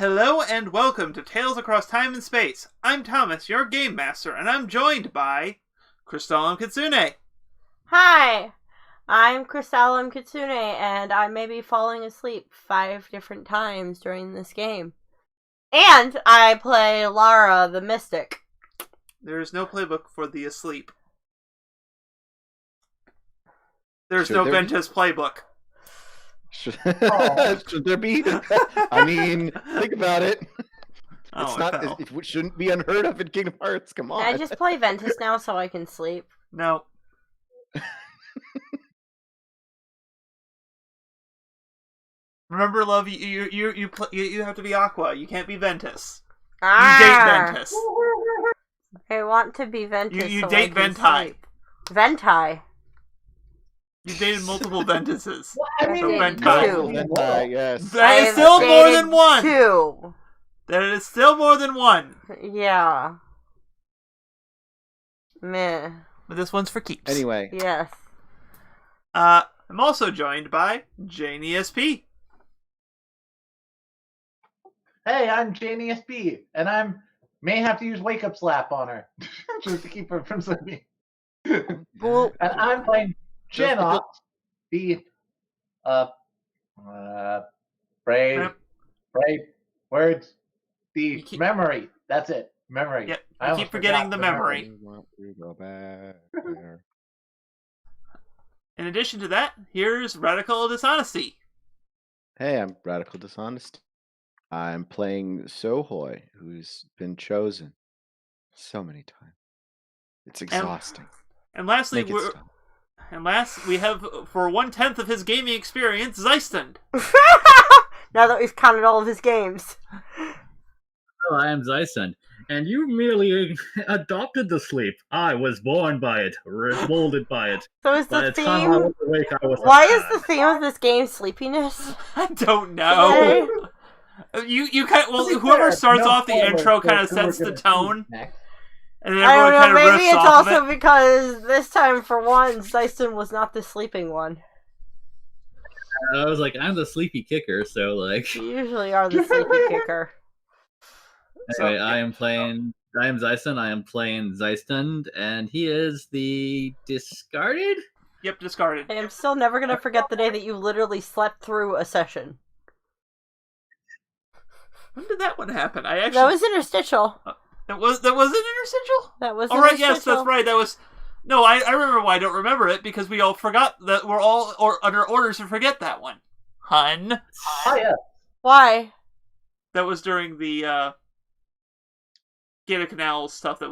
Hello and welcome to Tales Across Time and Space. I'm Thomas, your Game Master, and I'm joined by Crystalline Kitsune. Hi, I'm Crystalline Kitsune, and I may be falling asleep 5 different times during this game. And I play Lara the Mystic. There is no playbook for the asleep. There's Should no there Ventus playbook. Should there be? I mean, think about it. Oh, It shouldn't be unheard of in Kingdom Hearts. Come on. Can I just play Ventus now so I can sleep? No. Remember, love, you have to be Aqua. You can't be Ventus. You date Ventus. I want to be Ventus. You so date I can Ventai. sleep. Ventai. You dated multiple Ventuses. I mean, So Ventai. Ventai, yes. That is still more than one. 2. That is still more than one. Yeah. Meh. But this one's for keeps. Anyway. Yes. I'm also joined by Jane ESP. Hey, I'm Jane ESP, and I may have to use Wake Up Slap on her just to keep her from sleeping. Well, And I'm playing Jenna, the brave words, the memory. That's it, memory. Yep, I keep forgetting the memory. In addition to that, here's Radical Dishonesty. Hey, I'm Radical Dishonest. I'm playing Sohoy, who's been chosen so many times. It's exhausting. And lastly, Make it stop. we have, for 1/10 of his gaming experience, Zeistund. now that we've counted all of his games. Hello, I am Zeistund, and you merely adopted the sleep. I was born by it, molded by it. So is By the the time I theme... was awake, I was Why is the theme of this game sleepiness? I don't know. You kind of, well, whoever starts off the intro kind of sets the tone, and then I everyone don't kind know, of maybe riffs it's off of also it. because this time for once, Zeistund was not the sleeping one. I was like, I'm the sleepy kicker, so like. You usually are the sleepy kicker. Anyway, I am Zeistund, I am playing Zeistund, and he is the discarded? Yep, discarded. I am still never going to forget the day that you literally slept through a session. When did that one happen? That was Interstitial. That was an Interstitial? That was All right, Interstitial. yes, that's right. That was... No, I remember why I don't remember it, because we all forgot that we're all under orders to forget that one. Hun. Oh, yeah. Why? That was during the Gata Canal stuff that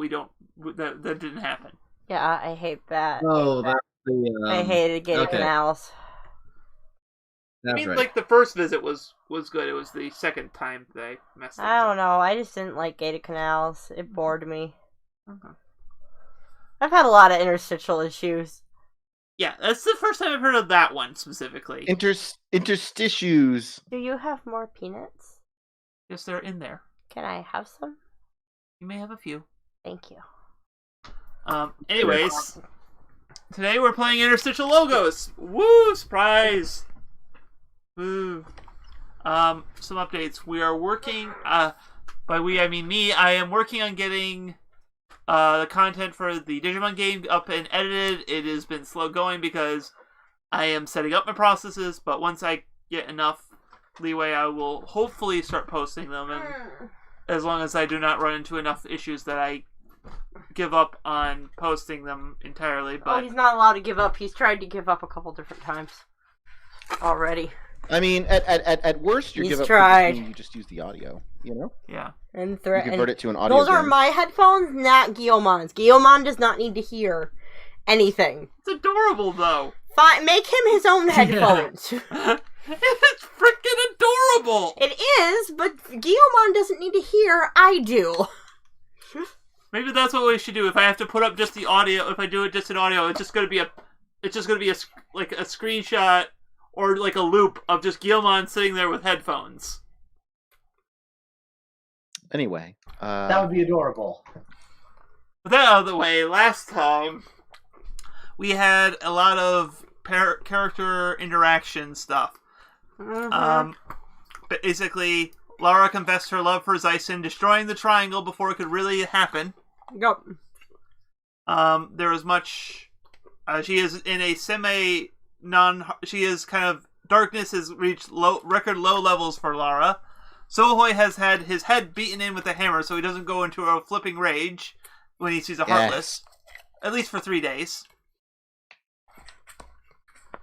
that didn't happen. Yeah, I hate that. Oh, that's the. I hated Gator Canals. That's I mean, right. like, the first visit was good. It was the second time they messed things I up. don't know. I just didn't like Gator Canals. It bored me. Okay. I've had a lot of interstitial issues. Yeah, that's the first time I've heard of that one specifically. Interstitials. Do you have more peanuts? Yes, they're in there. Can I have some? You may have a few. Thank you. Anyways, today we're playing Interstitial Logos. Woo! Surprise! Woo! Some updates. We are working. By we, I mean me. I am working on getting the content for the Digimon game up and edited. It has been slow going because I am setting up my processes. But once I get enough leeway, I will hopefully start posting them. And as long as I do not run into enough issues that I give up on posting them entirely. But he's not allowed to give up. He's tried to give up a couple different times already. I mean, at worst, you give up. Tried. You just use the audio, you know? Yeah. And you convert it to an audio. Those are my headphones, not Guillaume's. Guillaume does not need to hear anything. It's adorable, though. Fine, make him his own headphones. It's freaking adorable! It is, but Guillaume doesn't need to hear. I do. Maybe that's what we should do. If I have to put up just the audio, if I do it just in audio, it's just gonna be a screenshot or like a loop of just Guillaume sitting there with headphones. Anyway, that would be adorable. With that out of the way, last time we had a lot of character interaction stuff. Mm-hmm. Basically, Lara confessed her love for Zyson, destroying the triangle before it could really happen. Yep. There was much. She is in a She is kind of. Darkness has reached record low levels for Lara. Sohoy has had his head beaten in with a hammer so he doesn't go into a flipping rage when he sees a Heartless. At least for 3 days.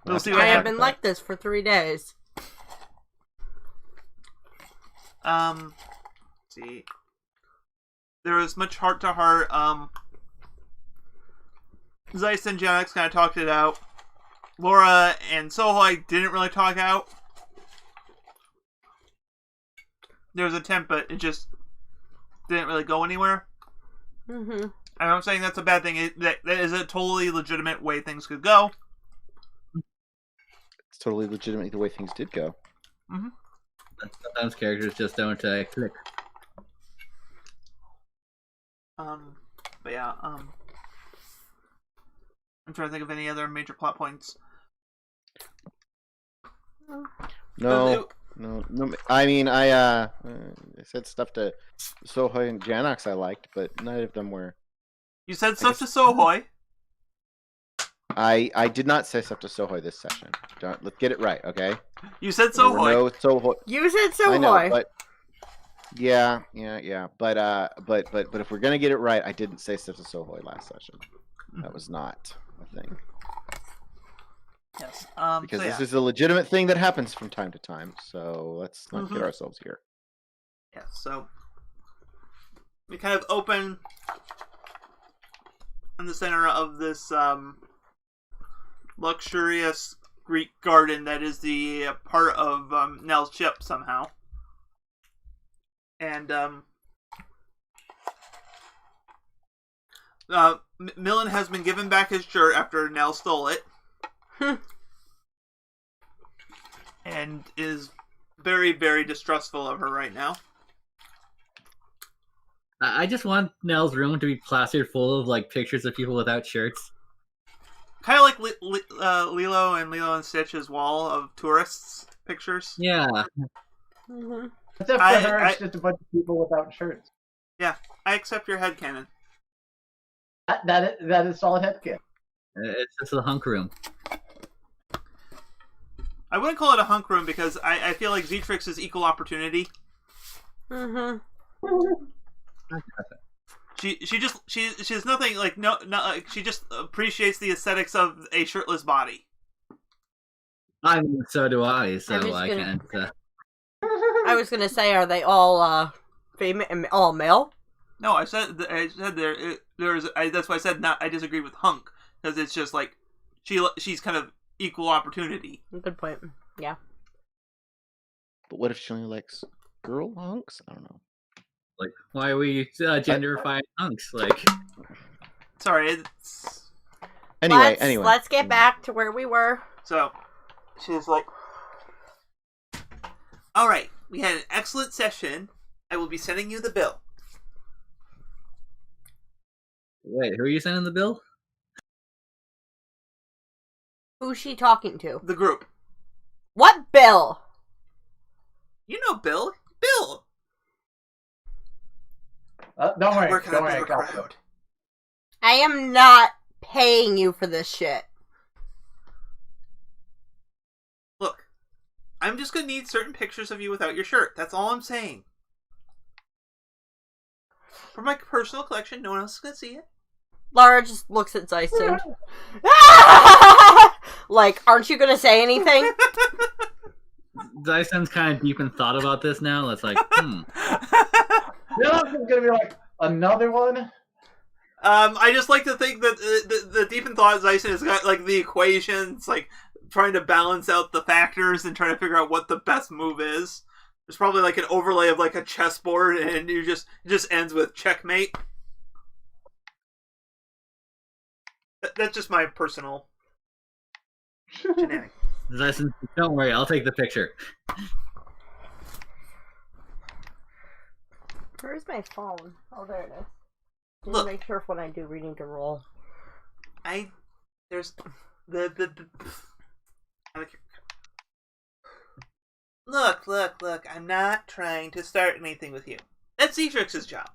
We'll see what I have happens. been like this for 3 days. Let's see. There was much heart to heart. Zeiss and Janix kind of talked it out. Laura and Sohoy didn't really talk out. There was an attempt, but it just didn't really go anywhere. Mm-hmm. And I'm saying that's a bad thing. That is a totally legitimate way things could go. It's totally legitimate the way things did go. Mm-hmm. Sometimes characters just don't click. But yeah, I'm trying to think of any other major plot points. No. I mean, I said stuff to Sohoy and Janox I liked, but none of them were. You said stuff to Sohoy. I did not say stuff to Sohoy this session. Let's get it right, okay? You said There were Sohoy. no Sohoy. You said I know, Sohoy. but yeah. But if we're gonna get it right, I didn't say stuff to Sohoy last session. That was not a thing. Yes. Because so this yeah. is a legitimate thing that happens from time to time. So let's not kid ourselves here. Yeah, so we kind of open in the center of this luxurious Greek garden that is the part of Nell's ship somehow. And Millen has been given back his shirt after Nell stole it. And is very, very distrustful of her right now. I just want Nell's room to be plastered full of like pictures of people without shirts. Kind of like Lilo and Stitch's wall of tourists pictures. Yeah. Mm-hmm. Except for her, it's just a bunch of people without shirts. Yeah, I accept your headcanon. That is solid headcanon. It's just a hunk room. I wouldn't call it a hunk room because I feel like Zetrix is equal opportunity. Mm-hmm. She has nothing like she just appreciates the aesthetics of a shirtless body. I mean, so do I. So I gonna- can't. I was gonna say, are they all all male? No, I said there's. That's why I said not. I disagree with hunk because it's just like she's kind of equal opportunity. Good point. Yeah. But what if she only likes girl hunks? I don't know. Like, why are we genderifying hunks? Like, Sorry. It's... Anyway, let's get back to where we were. So she's like, "All right, we had an excellent session. I will be sending you the bill." wait, who are you sending the bill? Who's she talking to? The group. What bill? You know Bill. Bill. Don't worry. Where can Don't I worry. build a crowd? I am not paying you for this shit. Look, I'm just gonna need certain pictures of you without your shirt. That's all I'm saying. For my personal collection, no one else is gonna see it. Lara just looks at Zyson. Like, aren't you gonna say anything? Dyson's kind of deep in thought about this now. It's like, This is gonna be like another one. I just like to think that the deep in thought Zyson has got like the equations, like trying to balance out the factors and trying to figure out what the best move is. There's probably like an overlay of like a chessboard, and it just ends with checkmate. That's just my personal shenanigans. Dyson, don't worry, I'll take the picture. Where's my phone? Oh, there it is. Just Look. make sure when I do reading to roll. There's the Look. I'm not trying to start anything with you. That's Zetrix's job.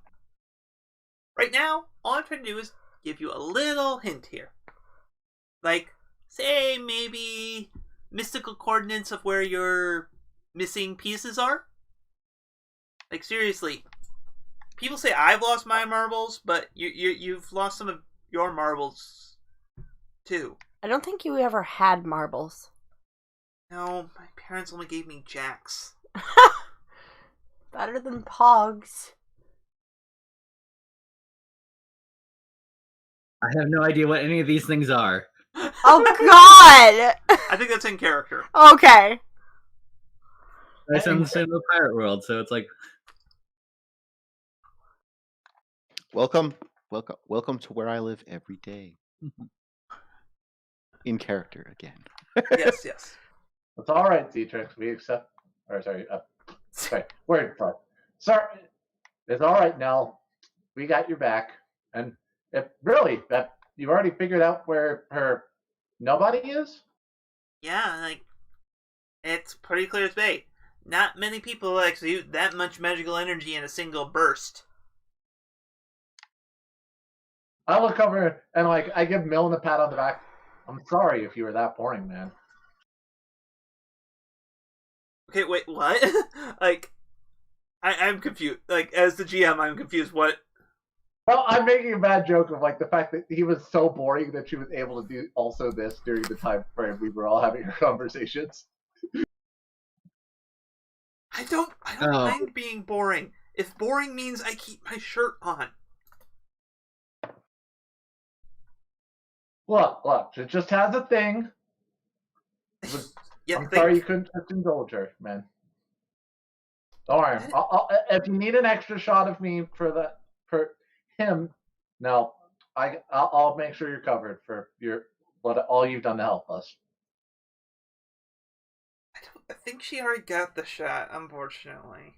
Right now, all I'm trying to do is give you a little hint here. Like, say, maybe mystical coordinates of where your missing pieces are. Like, seriously. People say I've lost my marbles, but you've lost some of your marbles, too. I don't think you ever had marbles. No, my parents only gave me jacks. Better than pogs. I have no idea what any of these things are. Oh god! I think that's in character. Okay. It's in the pirate world, so it's like, Welcome to where I live every day. In character again. Yes. It's all right, Zetrix. We accept. Or sorry, word for. Sorry, it's all right, Nell. We got your back, and if really that you've already figured out where her nobody is. Yeah, like, it's pretty clear as day. Not many people execute that much magical energy in a single burst. I look over and I give Milne a pat on the back. I'm sorry if you were that boring, man. Okay, wait, what? Like, I'm confused. Like, as the GM, I'm confused. What? Well, I'm making a bad joke of the fact that he was so boring that she was able to do also this during the time frame we were all having our conversations. I don't mind being boring. If boring means I keep my shirt on. Look, it just has a thing. Yeah, I'm sorry you couldn't just indulge her, man. Don't worry. If you need an extra shot of me for him, no, I'll make sure you're covered for all you've done to help us. I think she already got the shot, unfortunately.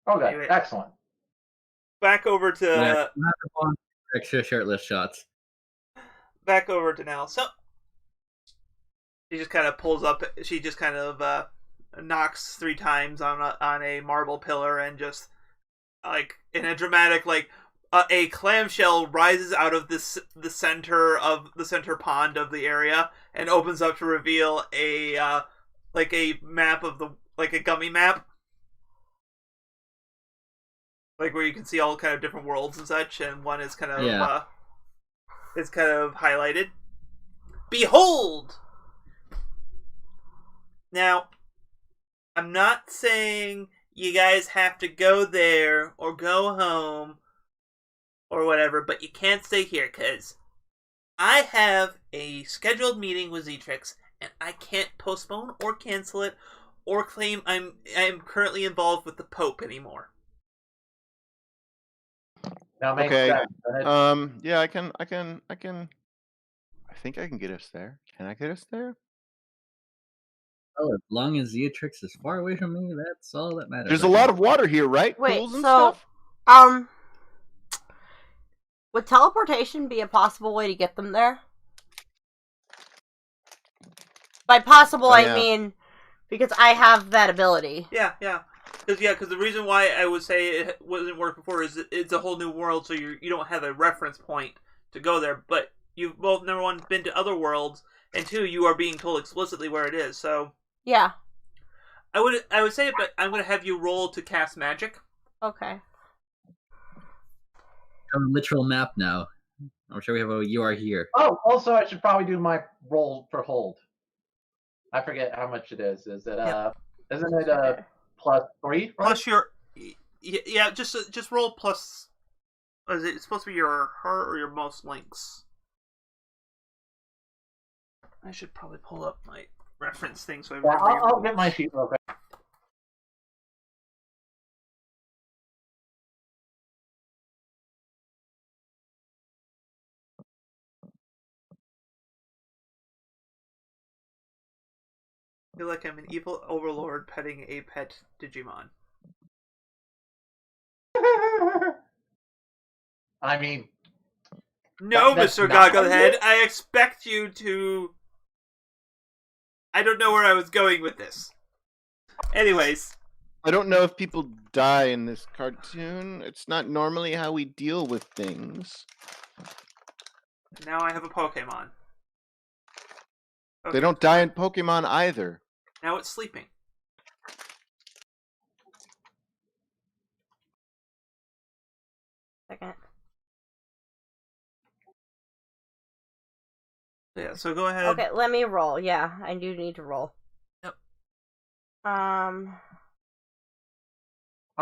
Okay, Anyway. excellent. Back over to extra shirtless shots. Back over to Nell. So she just kind of pulls up. She just kind of knocks 3 times on a marble pillar, and just in a dramatic a clamshell rises out of the center pond of the area and opens up to reveal a map of a gummy map, where you can see all kind of different worlds and such, and one is kind of highlighted. Behold! Now, I'm not saying you guys have to go there or go home or whatever, but you can't stay here, because I have a scheduled meeting with Zetrix, and I can't postpone or cancel it or claim I'm currently involved with the Pope anymore. Now makes Okay. sense. Yeah, I think I can get us there. Can I get us there? Oh, as long as Zetrix is far away from me, that's all that matters. There's a lot of water here, right? Wait, Pools and so stuff? would teleportation be a possible way to get them there? By possible, I mean because I have that ability. Yeah. Because the reason why I would say it wasn't work before is it's a whole new world, so you don't have a reference point to go there. But you've both, number one, been to other worlds, and 2, you are being told explicitly where it is. So yeah, I would say it, but I'm going to have you roll to cast magic. Okay. A literal map now. I'm sure we have you are here. Oh, also I should probably do my roll for hold. I forget how much it is. Is it isn't it +3? Right? Plus your just roll plus. Is it supposed to be your heart or your most links? I should probably pull up my reference thing so I remember. I'll get my sheet real quick. I feel like I'm an evil overlord petting a pet Digimon. I mean, No, that's Mr. not Gogglehead, it? I expect you to... I don't know where I was going with this. Anyways, I don't know if people die in this cartoon. It's not normally how we deal with things. now I have a Pokemon. They Okay, don't die in Pokemon either. now it's sleeping. Second. Yeah, so go ahead. Okay, let me roll. Yeah, I do need to roll. Yep. All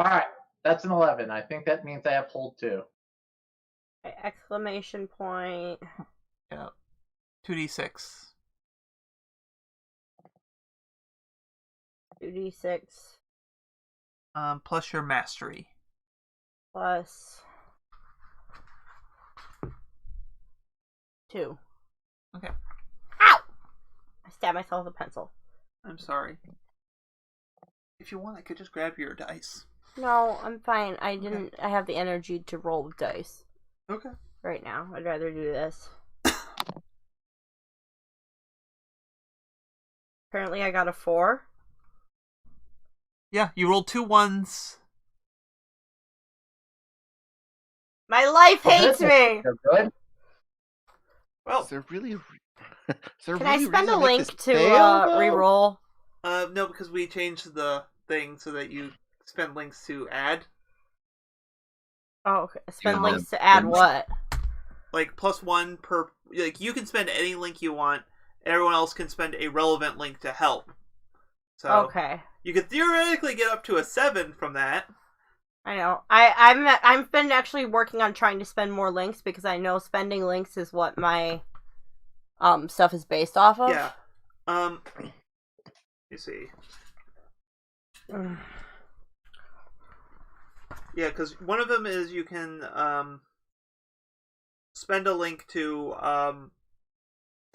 right, that's an 11. I think that means I have hold 2. Okay, exclamation point. Yeah. 2d6. 2d6 Plus your mastery. plus 2. Okay. Ow! I stabbed myself with a pencil. I'm sorry. If you want, I could just grab your dice. No, I'm fine. I have the energy to roll with dice Okay. right now. I'd rather do this. Apparently I got a 4. Yeah, you rolled 2 1s. My life hates me! You're good. Well, Is there really? Is there Can I really spend reason a make link this to fail, though? reroll? no, because we changed the thing so that you spend links to add. Oh, okay. Spend Yeah. links to add what? Like, +1 per... Like, you can spend any link you want. Everyone else can spend a relevant link to help. So, Okay. you could theoretically get up to a 7 from that. I know. I've been actually working on trying to spend more links because I know spending links is what my stuff is based off of. Yeah. You see. Yeah, because one of them is you can spend a link to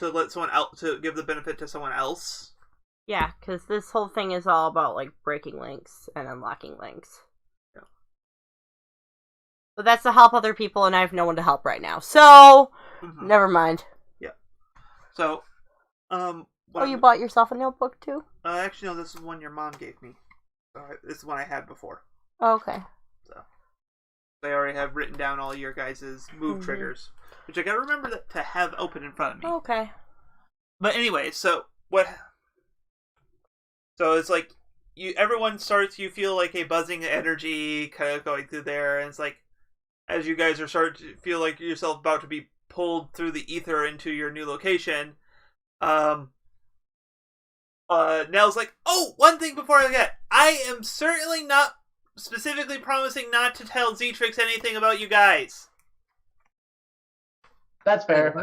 let someone else, to give the benefit to someone else. Yeah, because this whole thing is all about like breaking links and unlocking links. Yeah. But that's to help other people, and I have no one to help right now. So never mind. Yeah. So, Oh, you bought yourself a notebook too? Actually, no. This is one your mom gave me. This is one I had before. Oh, okay. So, I already have written down all your guys' move triggers, which I gotta remember to have open in front of me. Okay. But anyway, so what? So it's like everyone starts. You feel like a buzzing energy kind of going through there, and it's like as you guys are starting to feel like yourself about to be pulled through the ether into your new location. Nell's like, oh, one thing before I forget, I am certainly not specifically promising not to tell Zetrix anything about you guys. That's fair.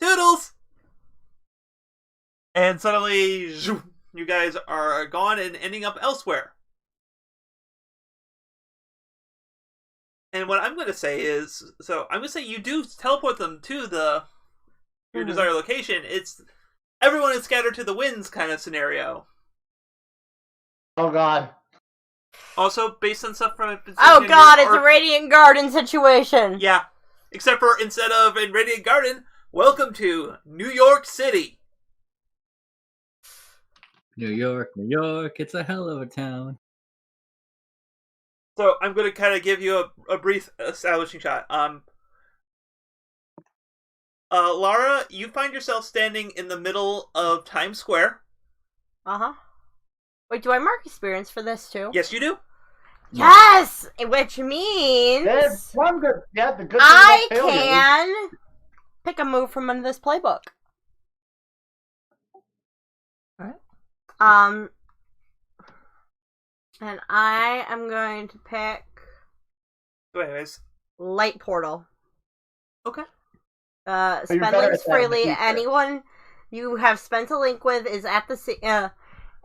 Toodles! And suddenly, you guys are gone and ending up elsewhere. And what I'm going to say is, so I'm going to say you do teleport them to your desired location. It's everyone is scattered to the winds kind of scenario. Oh god. Also, based on stuff from... Oh god, it's a Radiant Garden situation! Yeah. Except for instead of in Radiant Garden, welcome to New York City. New York, it's a hell of a town. So I'm going to kind of give you a brief establishing shot. Lara, you find yourself standing in the middle of Times Square. Uh-huh. Wait, do I mark experience for this too? Yes, you do. Yes! Which means... There's one good... Yeah, the good thing I about failure is- can pick a move from this playbook. Alright. And I am going to pick So anyways. Light Portal. Okay. you're Spend better links at that in the freely. future. Anyone you have spent a link with is at the scene.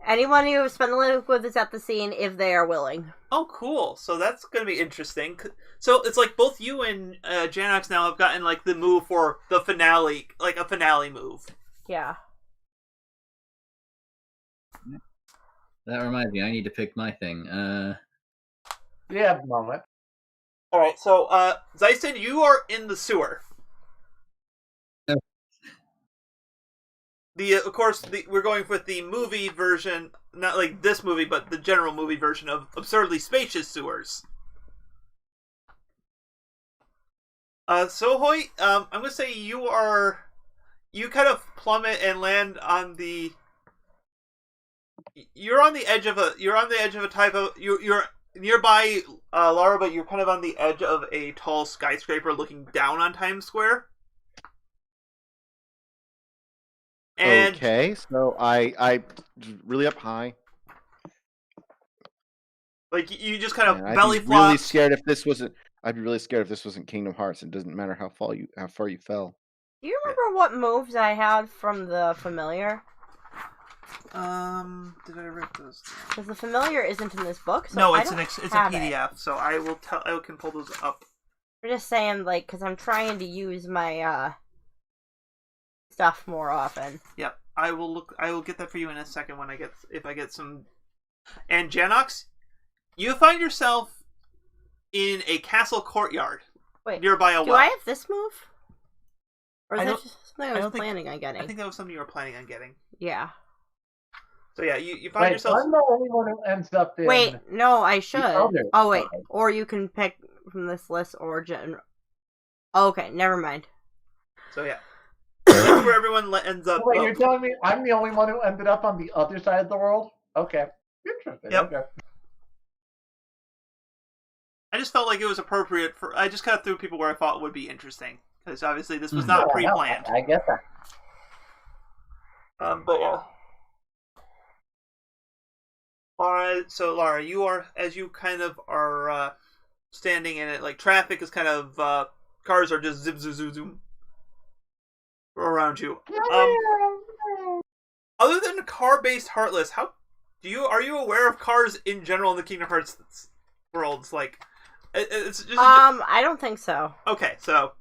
Anyone you have spent a link with is at the scene if they are willing. Oh, cool. So that's going to be interesting. So it's like both you and Janox now have gotten like the move for the finale, like a finale move. Yeah. That reminds me, I need to pick my thing. Yeah, a moment. Alright, so Zeiston, you are in the sewer. of course, we're going with the movie version, not like this movie, but the general movie version of Absurdly Spacious Sewers. Sohoy, I'm gonna say you kind of plummet and land on the. You're on the edge of a type of you're nearby Lara, but you're kind of on the edge of a tall skyscraper looking down on Times Square. And okay, so I really up high. Like you just kind of Man, belly I'd be really flops. scared if this wasn't. I'd be really scared if this wasn't Kingdom Hearts. It doesn't matter how far you fell. Do you remember what moves I had from the familiar? Did I write those down? Because the familiar isn't in this book, so No, I it's don't it's a have PDF, it. so I can pull those up. I'm just saying, like, because I'm trying to use my stuff more often. Yep, I will get that for you in a second if I get some. And Janox, you find yourself in a castle courtyard. Wait, nearby a well. do I have this move? Or is I that don't- just something I was planning on getting? I think that was something you were planning on getting. Yeah. So yeah, you find Wait, yourself. I'm the only one who ends up in. Wait, no, I should. other Oh, wait. side. Or you can pick from this list or okay, never mind. So yeah, that's where everyone ends up. Wait, you're telling me I'm the only one who ended up on the other side of the world? Okay. Interesting. Yep. Okay. I just felt like it was appropriate for. I just kind of threw people where I thought would be interesting because obviously this was not Yeah, pre-planned. I get that. But yeah. Alright, so Lara, you are, as you kind of are standing in it, like traffic is kind of, cars are just zip zoom zoom zoom around you. Other than car-based Heartless, are you aware of cars in general in the Kingdom Hearts worlds? Like, it's just I don't think so. okay, so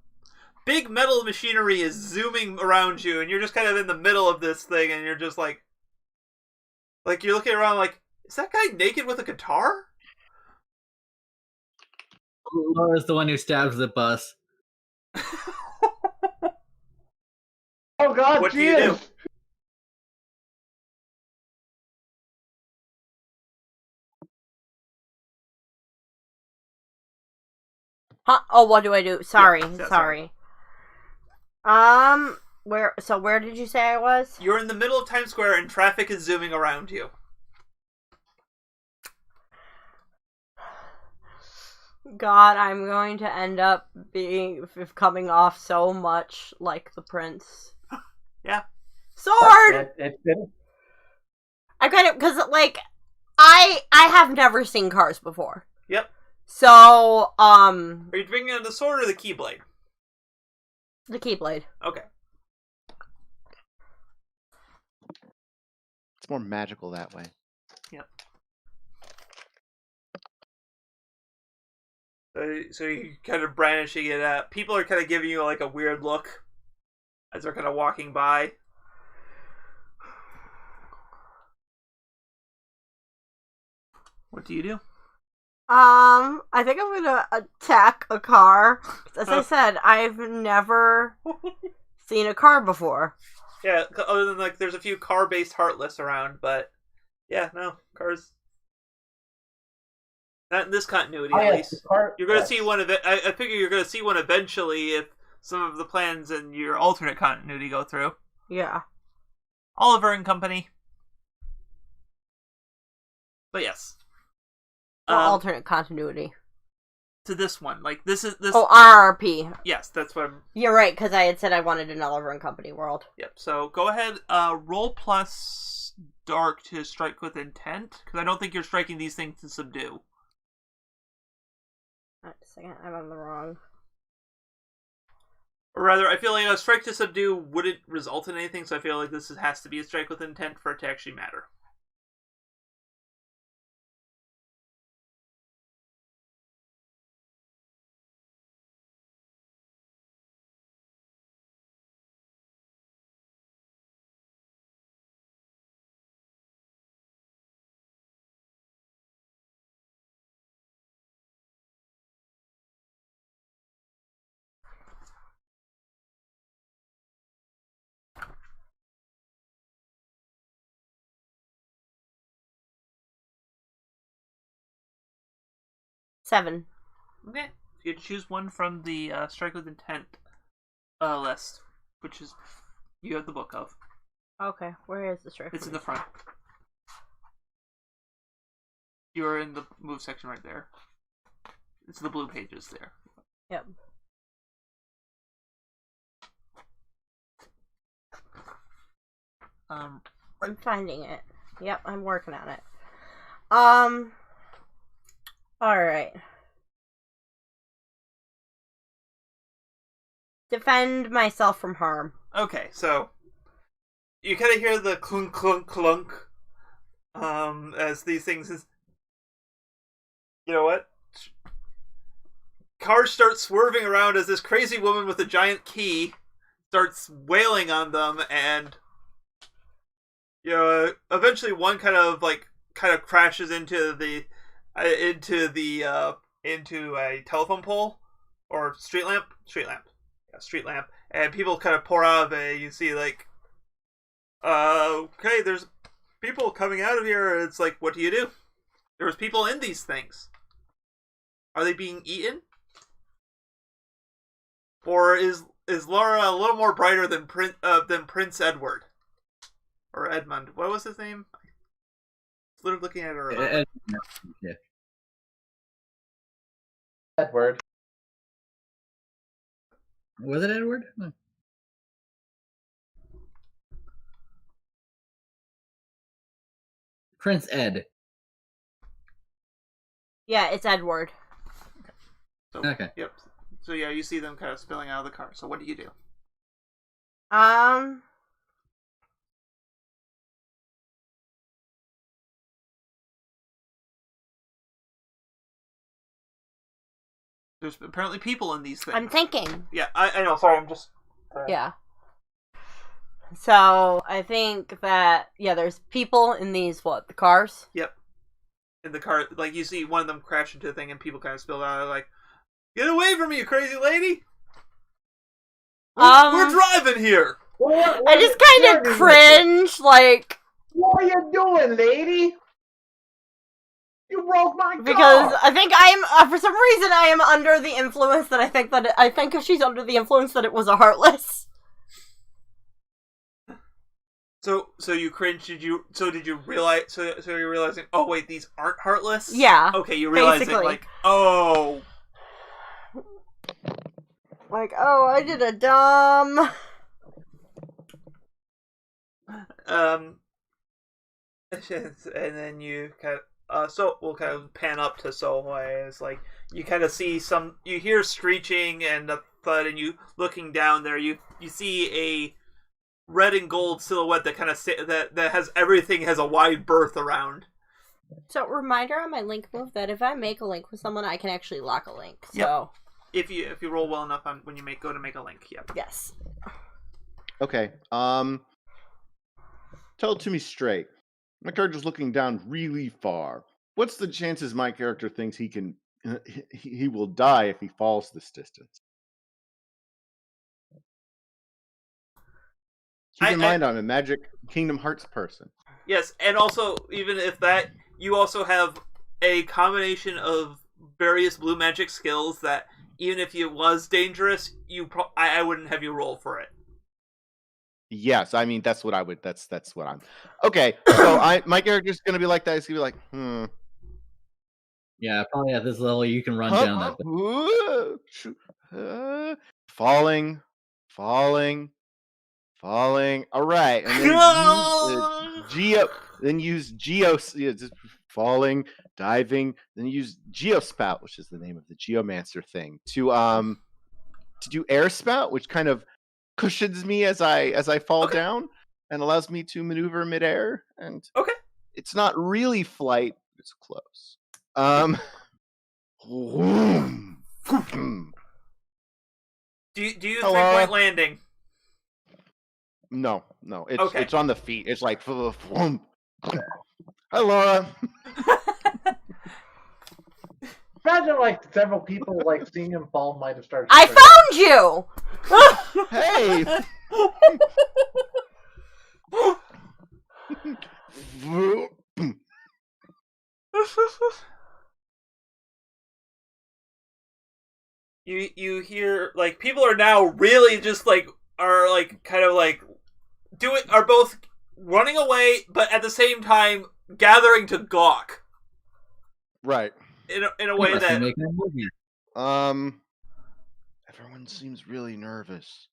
big metal machinery is zooming around you, and you're just kind of in the middle of this thing, and you're just like you're looking around like, is that guy naked with a guitar? Laura's the one who stabs the bus. Oh God, What do she you do? is. Huh? Oh, what do I do? Sorry, Yeah, sorry. Where did you say I was? You're in the middle of Times Square, and traffic is zooming around you. God, I'm going to end up coming off so much like the prince. Yeah. Sword! It, I kind of, because, like, I have never seen cars before. Yep. So, Are you bringing in the sword or the keyblade? the Keyblade. Okay. It's more magical that way. Yep. So you kind of brandishing it at people are kind of giving you like a weird look as they're kind of walking by. What do you do? I think I'm gonna attack a car. As I said, I've never seen a car before. Yeah, other than like there's a few car-based Heartless around, but yeah, no cars. Not in this continuity, at least. You're going to see one of it. I figure you're going to see one eventually if some of the plans in your alternate continuity go through. Yeah. Oliver and Company. But yes. Alternate continuity. To this one. Like, this is... this. Oh, RRP. Yes, that's what I'm... You're right, because I had said I wanted an Oliver and Company world. Yep, so go ahead, roll plus dark to strike with intent, because I don't think you're striking these things to subdue. Wait a second, I'm on the wrong. Or rather, I feel like a strike to subdue wouldn't result in anything, so I feel like this has to be a strike with intent for it to actually matter. 7. Okay. You get to choose one from the Strike with Intent list, which is you have the book of. Okay, where is the strike? It's in the front. You're in the move section right there. It's the blue pages there. Yep. I'm finding it. Yep, I'm working on it. Alright. Defend myself from harm. Okay, so you kind of hear the clunk, clunk, clunk, as these things is. You know what? Cars start swerving around as this crazy woman with a giant key starts wailing on them, and eventually one kind of crashes into a telephone pole or street lamp, and people kind of pour out of it. You see okay, there's people coming out of here. It's like, what do you do? There's people in these things. Are they being eaten? Or is Lara a little more brighter than Prince Edward? Or Edmund. What was his name? I was literally looking at her earlier. Yeah. Edward. Was it Edward? No. Prince Ed. Yeah, it's Edward. So, Okay. Yep. So yeah, you see them kind of spilling out of the car. So what do you do? There's apparently people in these things. I'm thinking. Yeah, I know. Sorry, I'm just. Yeah. So, I think that, there's people in these, the cars? Yep. In the car, you see one of them crash into the thing and people kind of spill out, get away from me, you crazy lady! We're driving here! I just kind of cringe, What are you doing, lady? You broke my car! Because I think for some reason I am under the influence that I think if she's under the influence that it was a Heartless. So you cringe? Did you realize? So you're realizing? Oh wait, these aren't Heartless. Yeah. Okay, you realize it. Oh. I did a dumb. And then you kind of so we'll kind of pan up to Sohoi. It's you kind of see you hear screeching and a thud, and you looking down there, you see a red and gold silhouette that kind of that has everything has a wide berth around. So reminder on my link move that if I make a link with someone, I can actually lock a link. So if you roll well enough when you go to make a link, yep. Yes. Okay. Tell it to me straight. My character's looking down really far. What's the chances my character thinks he will die if he falls this distance? Keep in mind, I'm a Magic Kingdom Hearts person. Yes, and also, even if that, you also have a combination of various blue magic skills that, even if it was dangerous, I wouldn't have you roll for it. Yes, I mean that's what I would. That's what I'm. Okay, so my character's gonna be like that. He's gonna be like, Yeah, probably at this level you can run down that. Falling. All right, and then use geo. Just falling, diving. Then use geospout, which is the name of the geomancer thing, to do air spout, which kind of cushions me as I fall down and allows me to maneuver midair. And it's not really flight; it's close. Do you 3-point landing? No, it's on the feet. It's like, hi, Lara. Imagine several people seeing him fall might have started. I found you. Hey. you hear like people are now really just like are like kind of like are both running away, but at the same time gathering to gawk Right. in a way Must be that making a movie. Everyone seems really nervous.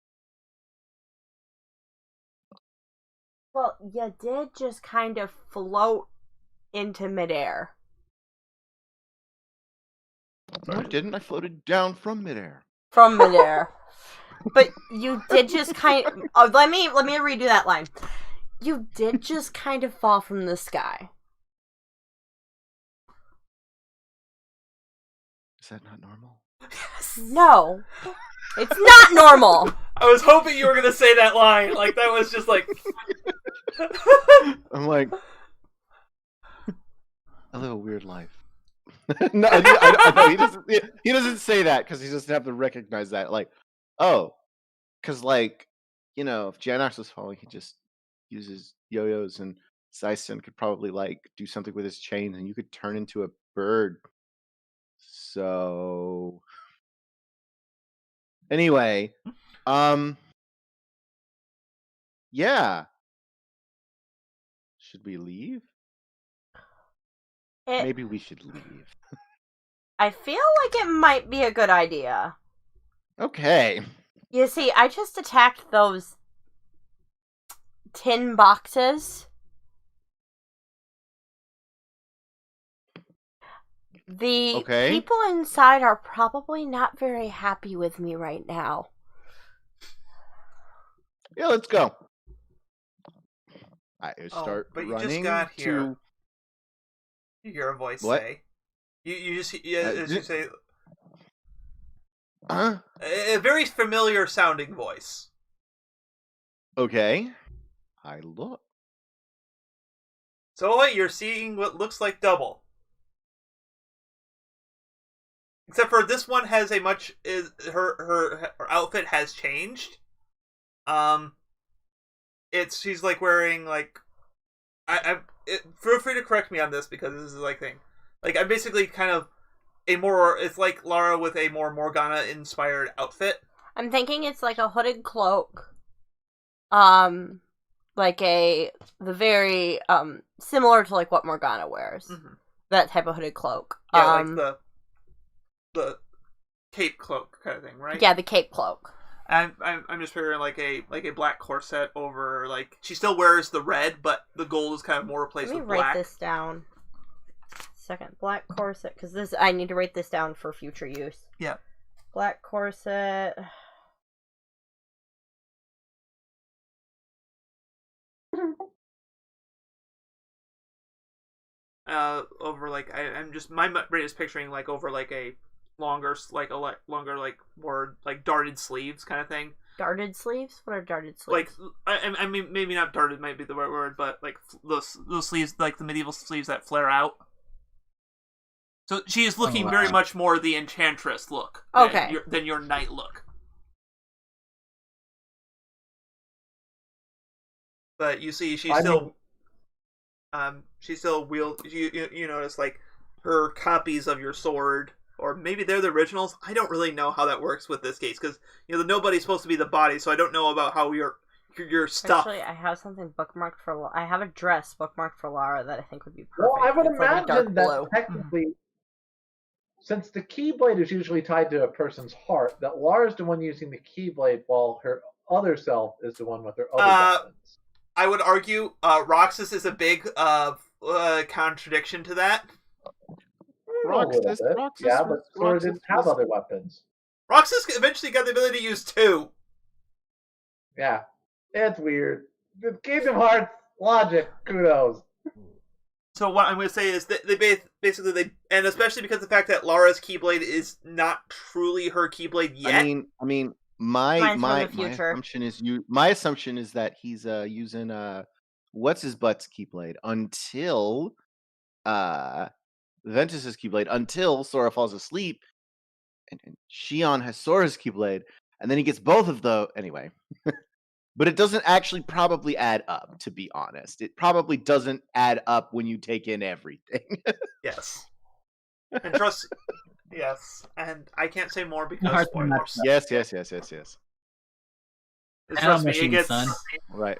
Well, you did just kind of float into midair. No, I didn't. I floated down from midair. From midair. But you did just kind of... Oh, let me redo that line. You did just kind of fall from the sky. Is that not normal? No. It's not normal. I was hoping you were gonna say that line. Like that was just like I'm like, I live a weird life. No, I know he doesn't. He doesn't say that because he doesn't have to recognize that. Like, oh, because like, if Janox was falling, he just uses yo-yos, and Zyson could probably like do something with his chain, and you could turn into a bird. So, anyway, yeah. Should we leave? Maybe we should leave. I feel like it might be a good idea. Okay. You see, I just attacked those tin boxes. The people inside are probably not very happy with me right now. Yeah, let's go. I start but you running just got here. to... You hear a voice What? say. You just as you say. Huh? A very familiar sounding voice. Okay. I look. So you're seeing what looks like double. Except for this one has a much her outfit has changed. She's like wearing like feel free to correct me on this because this is like thing. Like I'm basically kind of it's like Lara with a more Morgana inspired outfit. I'm thinking it's like a hooded cloak. Like the very similar to like what Morgana wears. Mm-hmm. That type of hooded cloak. Yeah, like the cape cloak kind of thing, right? Yeah, the cape cloak. I'm just figuring like a black corset over like she still wears the red, but the gold is kind of more replaced with black. Let me write this down. Second, black corset, because I need to write this down for future use. Yeah. Black corset. Over like I'm just my brain is picturing like over like a longer like more like darted sleeves kind of thing. Darted sleeves? What are darted sleeves? Like I mean maybe not darted might be the right word, but like those sleeves like the medieval sleeves that flare out. So she is looking very much more the enchantress look than your knight look. But you see she still wields you notice like her copies of your sword, or maybe they're the originals. I don't really know how that works with this case because the nobody's supposed to be the body, so I don't know about how your stuff. Actually, I have something bookmarked for. I have a dress bookmarked for Lara that I think would be perfect. Well, I would imagine that technically, since the Keyblade is usually tied to a person's heart, that Lara's the one using the Keyblade while her other self is the one with her other weapons. I would argue Roxas is a big contradiction to that. Roxas, yeah, but Sora didn't have other weapons. Roxas eventually got the ability to use 2. Yeah, it's weird. The Kingdom Hearts logic, kudos. So what I'm going to say is that they basically and especially because of the fact that Lara's Keyblade is not truly her Keyblade yet. I mean, my assumption is that he's using what's his butt's Keyblade until Ventus's Keyblade until Sora falls asleep, and Shion has Sora's Keyblade, and then he gets both of those anyway. But it doesn't actually probably add up, to be honest. It probably doesn't add up when you take in everything. Yes. And trust Yes, and I can't say more Hard because to match spoilers. Yes. Trust me, it Machine, gets. son. Right.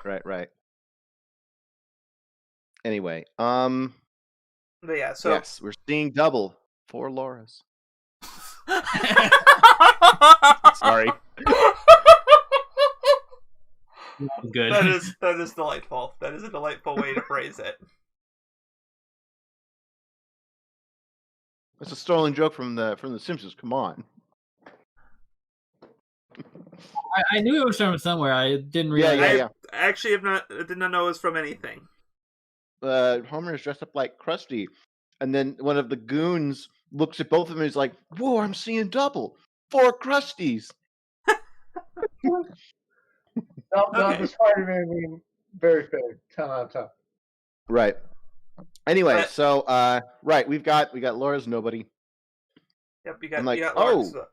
Anyway, But yeah, so. yes, we're seeing double for Laura's. Sorry. Good. That is delightful. That is a delightful way to phrase it. It's a stolen joke from the Simpsons. Come on. I knew it was from somewhere. I didn't realize. Yeah. I actually did not know it was from anything. Homer is dressed up like Krusty, and then one of the goons looks at both of them and is like, "Whoa, I'm seeing double. 4 Krusties." No, Okay. the Spider-Man being very fair. 10 out of 10. Right. Anyway, But- so right, we got Laura's nobody. Yep, you got. I'm like, you got oh. Larxa.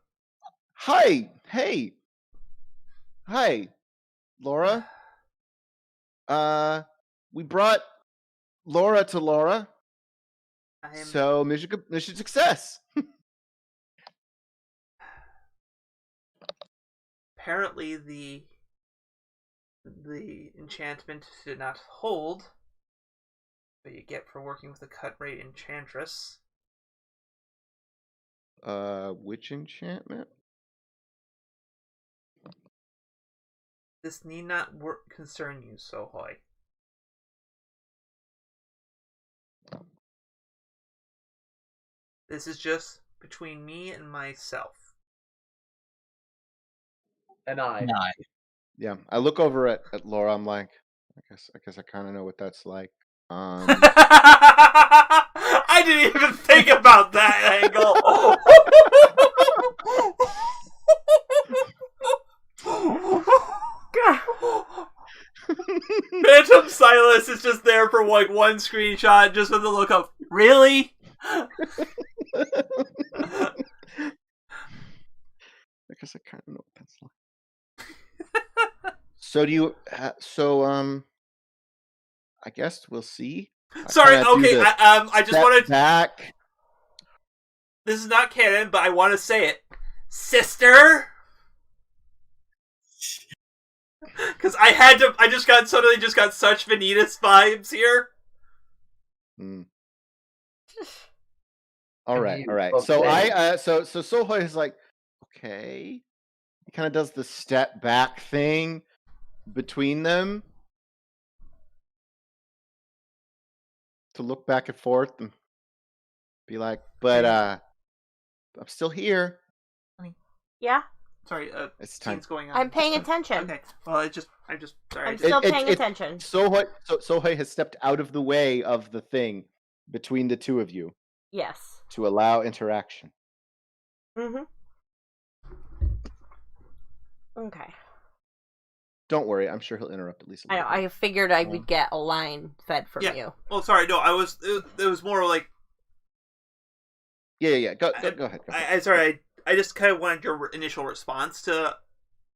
Hi, Laura. We brought Laura to Laura. I am. So mission success. Apparently, the enchantment did not hold. That you get for working with the cut rate enchantress. Which enchantment? This need not concern you, Sohoy. This is just between me and myself. And I. Yeah, I look over at Laura. I'm like, I guess I kind of know what that's like. I didn't even think about that angle. Phantom Silas is just there for like one screenshot, just with the look of really. I guess I kind of know what that's like. So do you? I guess we'll see. Sorry, kinda do okay. the I just step wanted. back. This is not canon, but I want to say it, sister. Because I had to. I just got such Vanitas vibes here. Mm. All right. Okay. So so Sohoy is like, okay. He kind of does the step back thing between them to look back and forth and be like, but I'm still here. Yeah, It's Sorry, time. scene's going on. I'm paying attention. Okay. Well, I'm just sorry. I'm still paying attention. Sohoy has stepped out of the way of the thing between the two of you Yes. to allow interaction. Mm-hmm. Okay. Don't worry, I'm sure he'll interrupt at least a I little know. bit. I figured I would get a line fed from Yeah. you. Well, sorry. No, I was. It was more like. Yeah. Go ahead. I just kind of wanted your initial response to,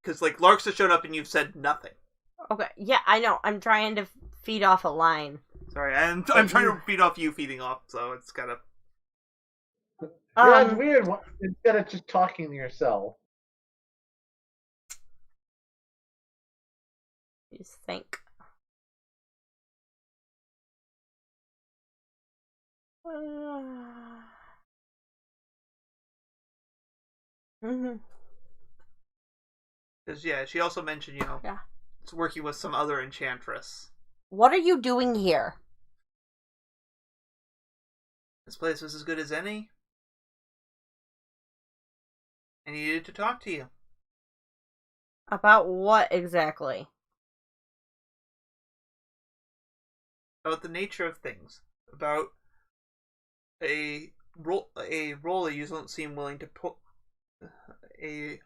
because like Larxa showed up and you've said nothing. Okay. Yeah, I know. I'm trying to feed off a line. Sorry, I'm trying to feed off you feeding off, so it's kind of. Yeah, it's weird. Instead of just talking to yourself. Just think. Mm-hmm. Because yeah, she also mentioned Yeah. it's working with some other enchantress. What are you doing here? This place was as good as any. I needed to talk to you. About what exactly? About the nature of things. About a role that you don't seem willing to put. A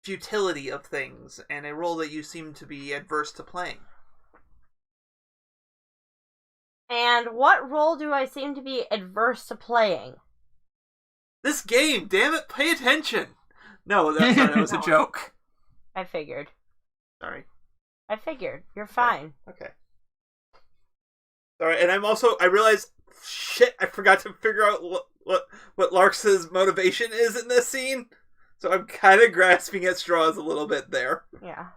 futility of things, and a role that you seem to be adverse to playing. And what role do I seem to be adverse to playing? This game, damn it, pay attention! No, that was a joke. I figured. Sorry. You're fine. Okay. Sorry, and I realized shit, I forgot to figure out what Larxa's motivation is in this scene. So I'm kind of grasping at straws a little bit there. Yeah.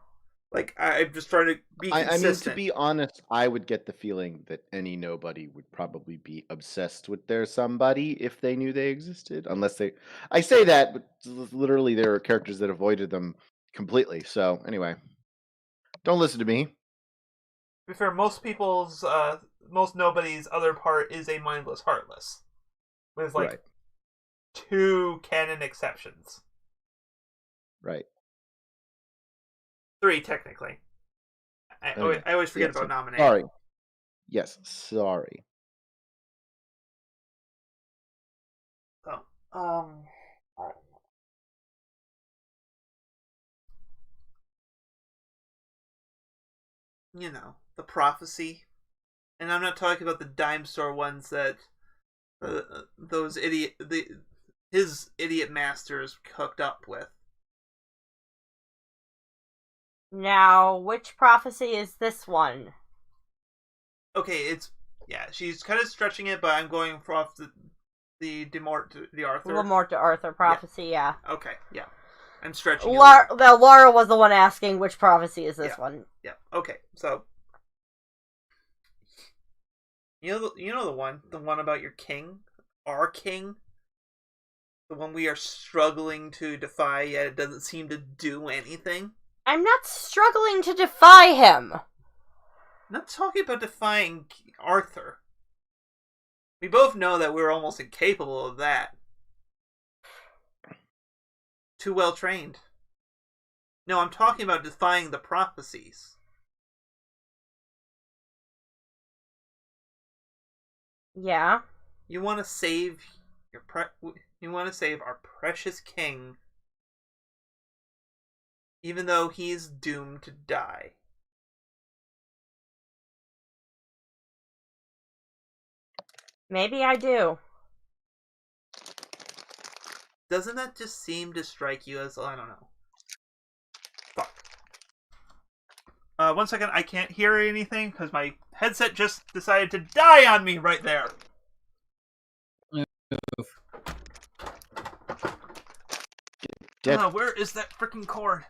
Like, I'm just trying to be consistent. I mean, to be honest, I would get the feeling that any nobody would probably be obsessed with their somebody if they knew they existed. Unless they... I say that, but literally there are characters that avoided them completely. So, anyway. Don't listen to me. To be fair, most nobody's other part is a mindless heartless. With, like, Right. 2 canon exceptions. Right. 3, technically. I always forget about nominating. Sorry. Yes, sorry. Oh, you know, the prophecy. And I'm not talking about the dime store ones that his idiot masters hooked up with. Now, which prophecy is this one? Okay, she's kind of stretching it, but I'm going off the Demort d'Arthur. Lamort d'Arthur prophecy, yeah. Okay, yeah. I'm stretching it. Lara was the one asking which prophecy is this one. Yeah. Okay. So you know the one about your king, our king, the one we are struggling to defy, yet it doesn't seem to do anything. I'm not struggling to defy him. I'm not talking about defying Arthur. We both know that we're almost incapable of that. Too well trained. No, I'm talking about defying the prophecies. Yeah. You want to save our precious king, even though he's doomed to die. Maybe I do. Doesn't that just seem to strike you as, I don't know. Fuck. 1 second, I can't hear anything because my headset just decided to die on me right there. Dead. Where is that freaking cord?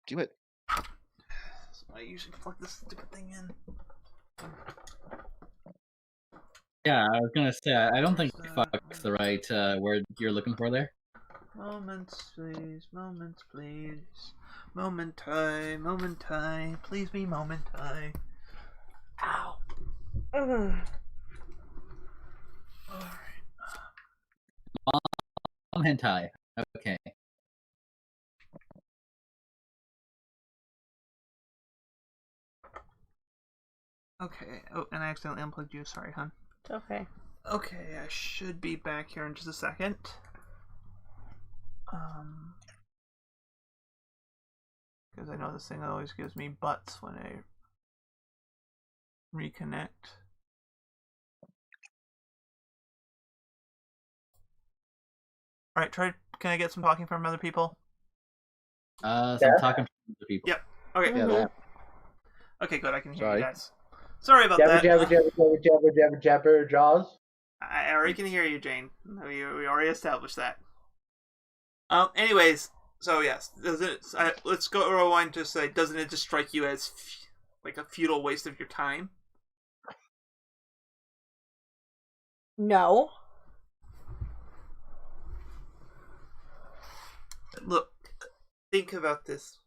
Do it. I usually plug this stupid thing in. Yeah, I was gonna say, I don't think fuck's the right word you're looking for there. Moments, please. Moments, please. Momentai. Please be momentai. Ow. Alright. Hentai. Okay. Okay. Oh, and I accidentally unplugged you. Sorry, hon. It's okay. Okay, I should be back here in just a second. Because I know this thing always gives me butts when I reconnect. Alright, can I get some talking from other people? Some talking from other people. Yep. Okay, Yeah, cool. that. Okay, good, I can hear Sorry. you guys. Sorry about Jabber, that. jabber, jabber, jaws. I already can hear you, Jane. We already established that. Anyways, so yes, let's go rewind to say, doesn't it just strike you as like a futile waste of your time? No. Look, think about this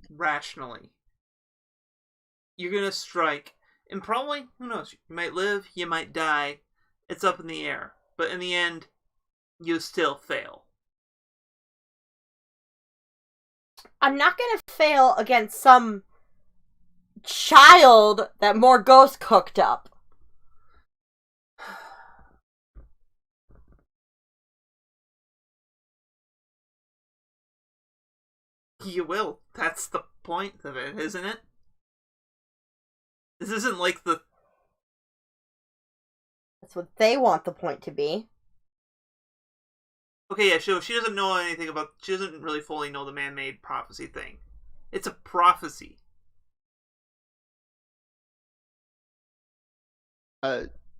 rationally. You're gonna strike, and probably, who knows, you might live, you might die. It's up in the air. But in the end, you still fail. I'm not gonna fail against some child that more ghosts cooked up. You will. That's the point of it, isn't it? This isn't like the... That's what they want the point to be. Okay, yeah, she doesn't know anything about... She doesn't really fully know the man-made prophecy thing. It's a prophecy.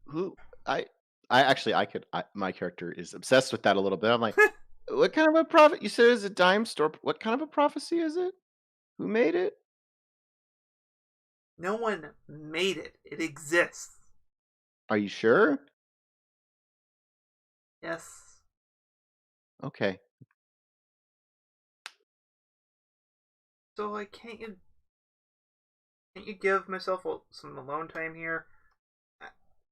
Who? My character is obsessed with that a little bit. I'm like, what kind of a prophet? You said it's a dime store. What kind of a prophecy is it? Who made it? No one made it. It exists. Are you sure? Yes. Okay. So, like, can't you give myself some alone time here?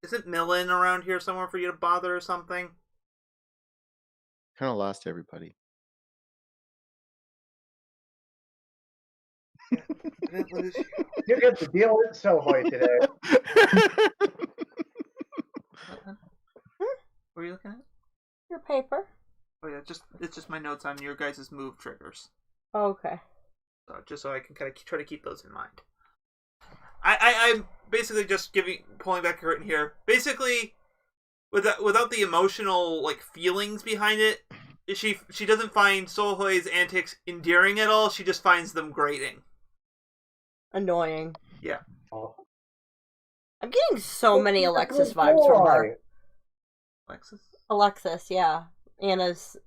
Isn't Millen around here somewhere for you to bother or something? Kind of lost everybody. I didn't lose you. You get to deal with Sohoy today. What were you looking at? Your paper. Oh yeah, it's just my notes on your guys' move triggers. Okay. So just so I can kind of try to keep those in mind. I'm basically just pulling back the curtain here. Basically, without the emotional like feelings behind it, she doesn't find Sohoy's antics endearing at all. She just finds them grating. Annoying. Yeah. Oh. I'm getting so many Alexis vibes from her. Alexis, yeah. Anna's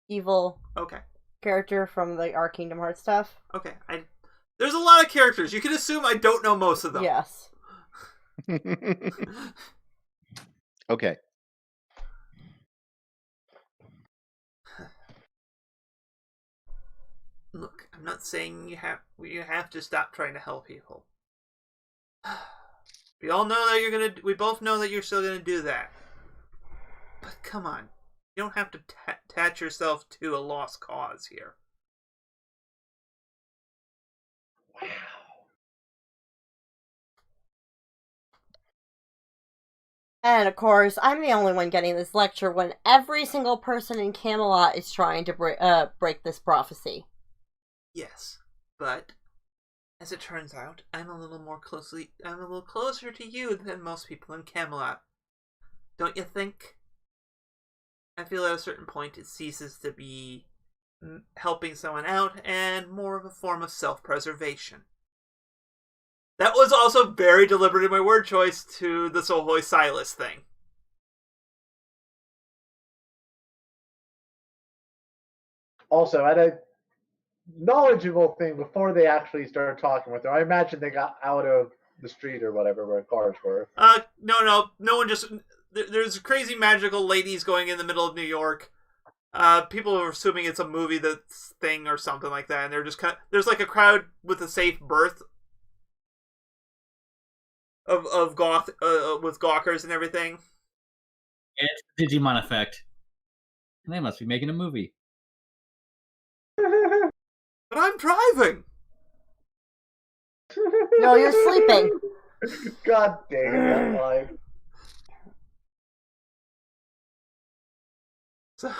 evil character from the our Kingdom Hearts stuff. Okay. There's a lot of characters. You can assume I don't know most of them. Yes. Okay. Look, I'm not saying you have to stop trying to help people. We all know that we both know that you're still gonna do that. But come on, you don't have to attach yourself to a lost cause here. Wow. And of course, I'm the only one getting this lecture when every single person in Camelot is trying to break this prophecy. Yes, but as it turns out, I'm a little closer to you than most people in Camelot. Don't you think? I feel at a certain point it ceases to be helping someone out and more of a form of self-preservation. That was also very deliberate in my word choice to the Sohoy Silas thing. Also, at a knowledgeable thing before they actually started talking with her, I imagine they got out of the street or whatever where cars were. No one just... There's crazy magical ladies going in the middle of New York. People are assuming it's a movie thing or something like that, and they're just there's like a crowd with a safe berth of goth with gawkers and everything. It's the Digimon effect. And they must be making a movie. But I'm driving. No, you're sleeping. God dang it, that life. So,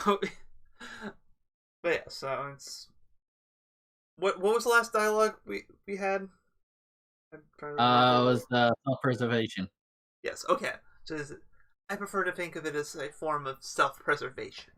but yeah, so it's what was the last dialogue we had? I'm trying to remember. It was self-preservation. Yes, okay. So I prefer to think of it as a form of self-preservation.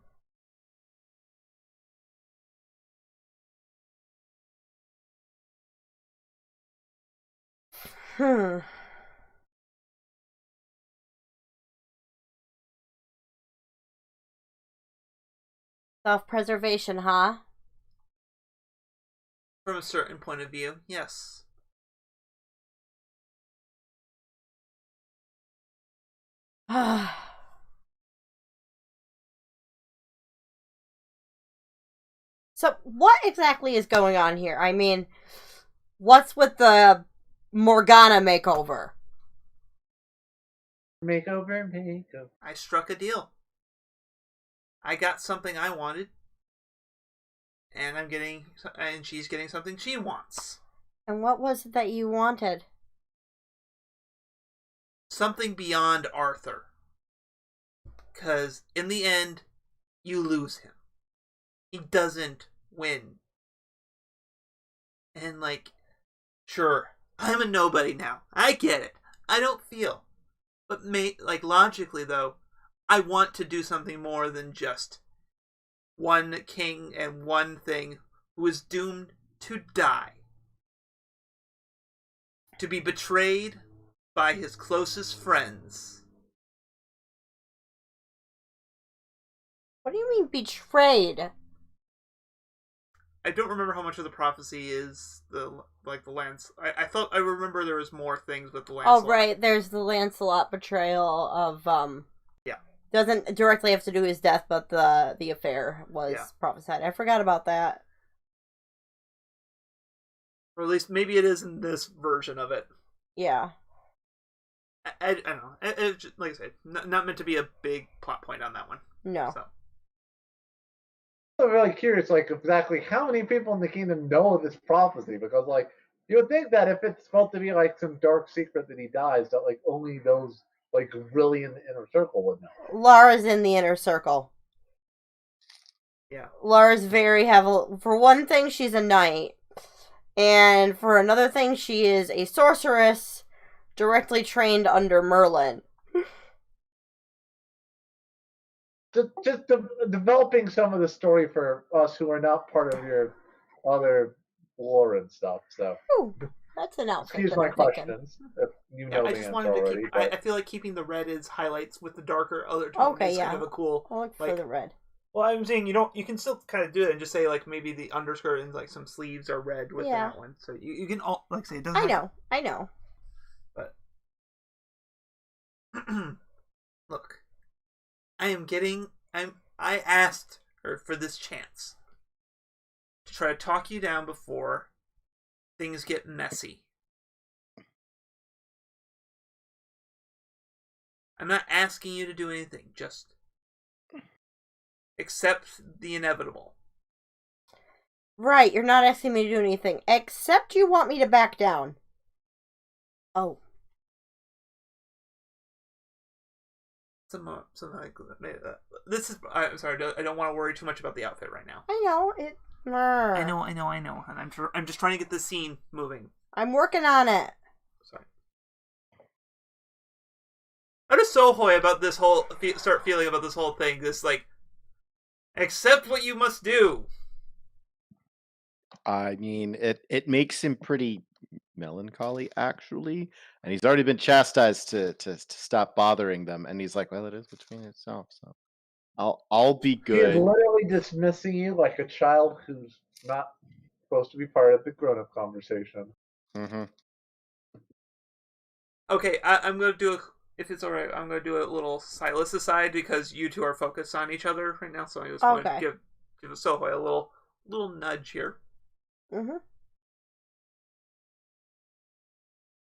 Self-preservation, huh? From a certain point of view, yes. So, what exactly is going on here? I mean, what's with the Morgana makeover? Makeover. I struck a deal. I got something I wanted, and she's getting something she wants. And what was it that you wanted? Something beyond Arthur. 'Cause in the end, you lose him. He doesn't win. And sure, I'm a nobody now. I get it. I don't feel. But logically though, I want to do something more than just one king and one thing who is doomed to die. To be betrayed by his closest friends. What do you mean betrayed? I don't remember how much of the prophecy is the Lance. I thought I remember there was more things with the Lancelot. Oh, right. There's the Lancelot betrayal of Yeah. Doesn't directly have to do with his death, but the affair was prophesied. I forgot about that. Or at least maybe it is in this version of it. Yeah. I don't know. It, like I said, not meant to be a big plot point on that one. No. So. I'm really curious, like, exactly how many people in the kingdom know of this prophecy, because, like, you would think that if it's supposed to be, like, some dark secret that he dies, that, like, only those, like, really in the inner circle would know. Lara's in the inner circle. Yeah. Lara's very heavily... For one thing, she's a knight. And for another thing, she is a sorceress directly trained under Merlin. Just developing some of the story for us who are not part of your other lore and stuff. So, Ooh, that's an outfit. excuse my questions if you know I the just answer wanted to already. keep. But... I feel like keeping the red as highlights with the darker other tone is kind of a cool. I'll look for the red. Well, I'm saying you can still kind of do it and just say like maybe the underskirt and like some sleeves are red with that one. So you can all like say it doesn't. I know. But look, I asked her for this chance to try to talk you down before things get messy. I'm not asking you to do anything, just accept the inevitable. Right, you're not asking me to do anything, except you want me to back down. Oh. This is. I'm sorry. I don't want to worry too much about the outfit right now. I know it. I know. And I'm just trying to get the scene moving. I'm working on it. Sorry. How does Sohoy about this whole start feeling about this whole thing? This like, accept what you must do. I mean, it makes him pretty melancholy, actually, and he's already been chastised to stop bothering them, and he's like, well, it is between itself, so I'll be He is good. literally dismissing you like a child who's not supposed to be part of the grown-up conversation. Mm-hmm. Okay, I'm gonna do if it's alright. I'm gonna do a little Silas aside because you two are focused on each other right now. So I just want to give Sohoy a little nudge here. Mm-hmm.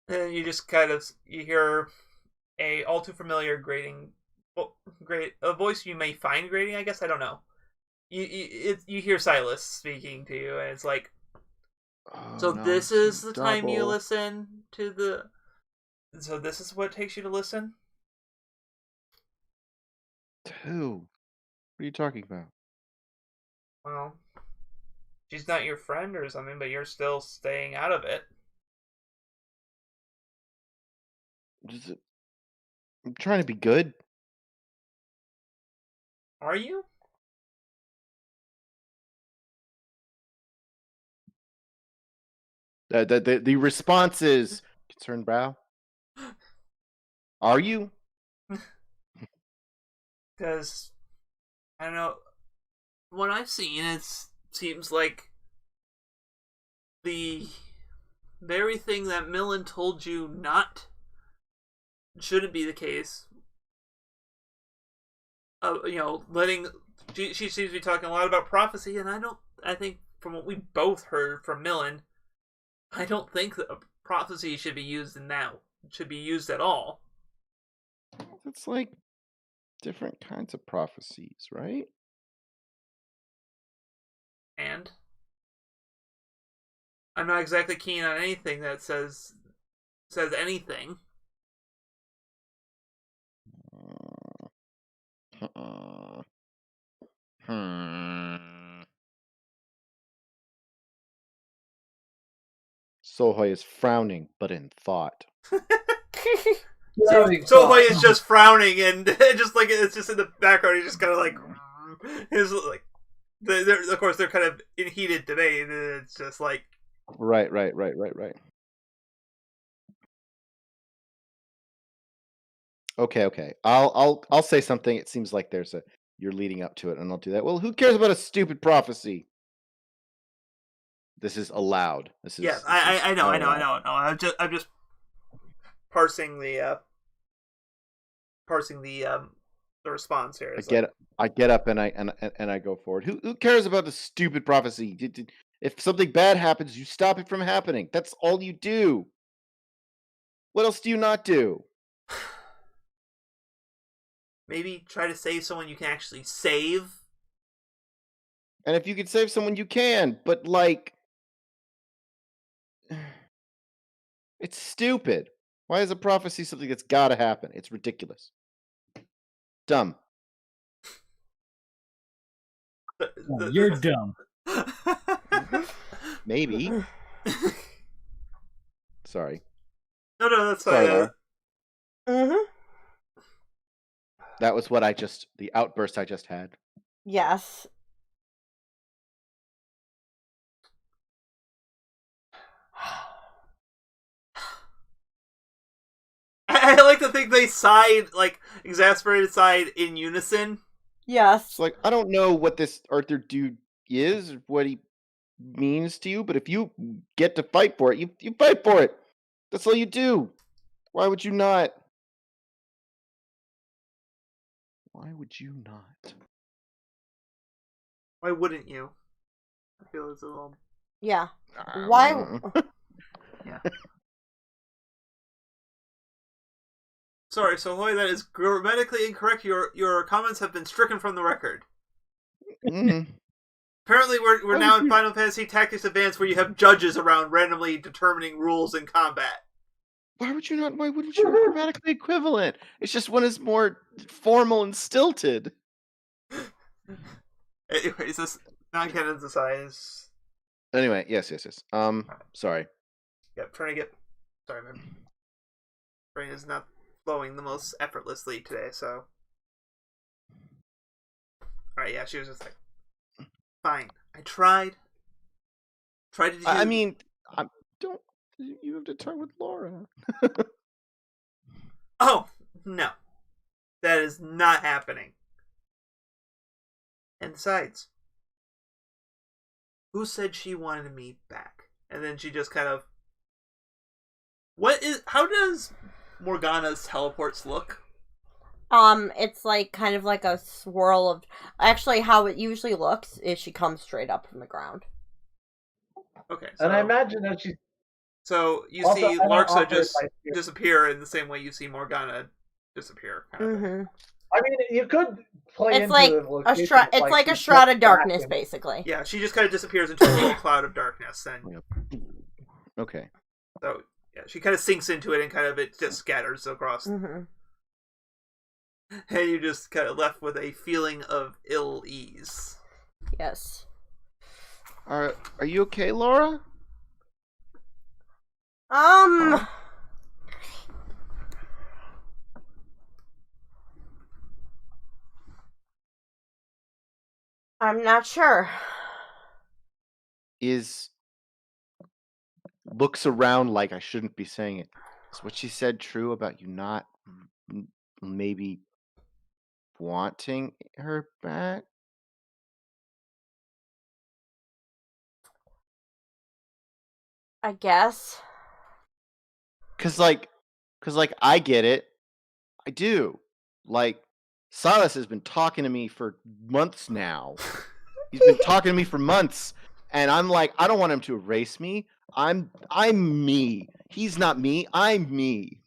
And you just kind of you hear a all too familiar grating, a voice you may find grating. I guess I don't know. You hear Silas speaking to you, and it's like, so no, this is the time you listen to the. So this is what takes you to listen. Who? What are you talking about? Well, she's not your friend or something, but you're still staying out of it. I'm trying to be good. Are you? The response is concerned brow. Are you? Because I don't know. What I've seen, it seems like the very thing that Millen told you shouldn't be the case. Letting she seems to be talking a lot about prophecy, and I think from what we both heard from Millen, I don't think that prophecy should be used at all. It's like different kinds of prophecies, right? And I'm not exactly keen on anything that says anything. Sohoy is frowning, but in thought. Sohoy is just frowning, and just like it's just in the background. He's just kind of like, his like, of course they're kind of in heated debate, and it's just like, right. Okay. I'll say something. It seems like there's you're leading up to it, and I'll do that. Well, who cares about a stupid prophecy? This is allowed. This is. Yeah, this I is know. allowed. No, I'm just parsing the response here. I get up and I go forward. Who cares about the stupid prophecy? If something bad happens, you stop it from happening. That's all you do. What else do you not do? Maybe try to save someone you can actually save. And if you can save someone, you can. But like, it's stupid. Why is a prophecy something that's got to happen? It's ridiculous. Dumb. You're dumb. Maybe. Sorry. No, that's Sorry, fine. Lara. Mm-hmm. That was the outburst I just had. Yes. I like to think they sighed, like, exasperated sighed in unison. Yes. It's like, I don't know what this Arthur dude is, or what he means to you, but if you get to fight for it, you fight for it. That's all you do. Why would you not? Why would you not? Why wouldn't you? I feel it's a little... Yeah. Why? Yeah. Sorry, so Hoy, that is grammatically incorrect. Your comments have been stricken from the record. Apparently, we're now in Final Fantasy Tactics Advance, where you have judges around randomly determining rules in combat. Why would you not? Why wouldn't you be grammatically equivalent? It's just one is more formal and stilted. Anyways, this non-canon's aside. Anyway, yes. Sorry. Yep, trying to get... Sorry, my brain is not flowing the most effortlessly today, so... Alright, yeah, she was just like... Fine, I tried. Tried to do... I mean, don't... You have to talk with Lara. Oh, no. That is not happening. And besides, who said she wanted me back? And then she just kind of... How does Morgana's teleports look? It's like kind of like a swirl of... Actually, how it usually looks is she comes straight up from the ground. Okay, And I imagine that she's... So you Also, see I don't Larxa operate just by fear. disappear in the same way you see Morgana disappear. Kind of thing. Mm-hmm. I mean, you could play It's into like the a location, it's like a she's shroud just of darkness, back and- basically. Yeah, she just kind of disappears into a little cloud of darkness, and Okay. so yeah, she kind of sinks into it, and kind of it just scatters across, Mm-hmm. and you just kind of left with a feeling of ill ease. Yes. Are you okay, Lara? I'm not sure. Looks around like I shouldn't be saying it. Is what she said true about you not maybe wanting her back? I guess. Cause like I get it. I do. Like, Silas has been talking to me for months now. He's been talking to me for months, and I'm like, I don't want him to erase me. I'm me. He's not me. I'm me.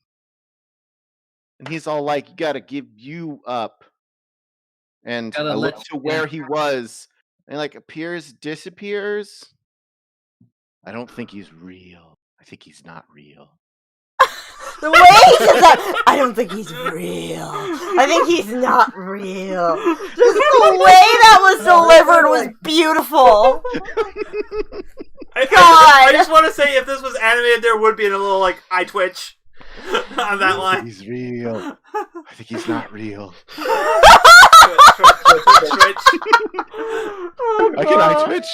And he's all like, you gotta give you up. And Gotta I let look to you where down. he was, and like appears, disappears. I don't think he's real. I think he's not real. The way he says that, I don't think he's real. I think he's not real. Just the way that was delivered was beautiful. I just want to say, if this was animated, there would be a little like eye twitch on that line. He's real. I think he's not real. Twitch. Oh, I can eye God. twitch.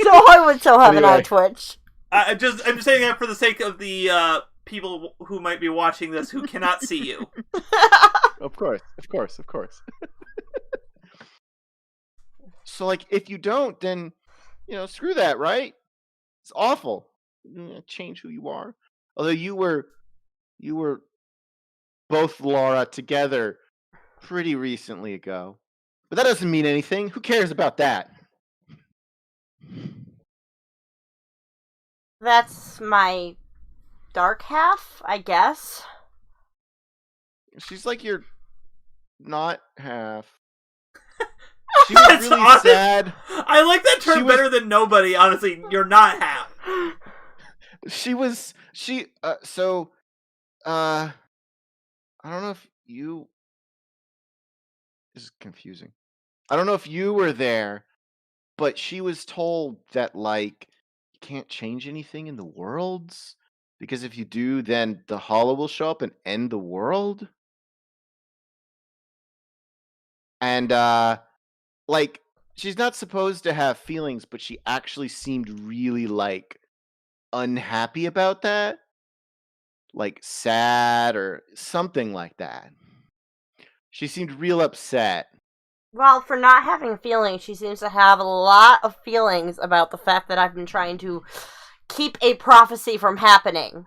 So I would so have an Anyway. eye twitch. I'm just saying that for the sake of the people who might be watching this who cannot see you. Of course. So, like, if you don't, then, screw that, right? It's awful. Change who you are. Although you were both Laura together pretty recently ago. But that doesn't mean anything. Who cares about that? That's my dark half, I guess. She's like your not half. She was That's really honest. sad. I like that term better than nobody, honestly. You're not half. I don't know if you... This is confusing. I don't know if you were there, but she was told that, like, you can't change anything in the worlds, because if you do, then the Hollow will show up and end the world. And, like, she's not supposed to have feelings, but she actually seemed really, like, unhappy about that. Like, sad or something like that. She seemed real upset. Well, for not having feelings, she seems to have a lot of feelings about the fact that I've been trying to keep a prophecy from happening.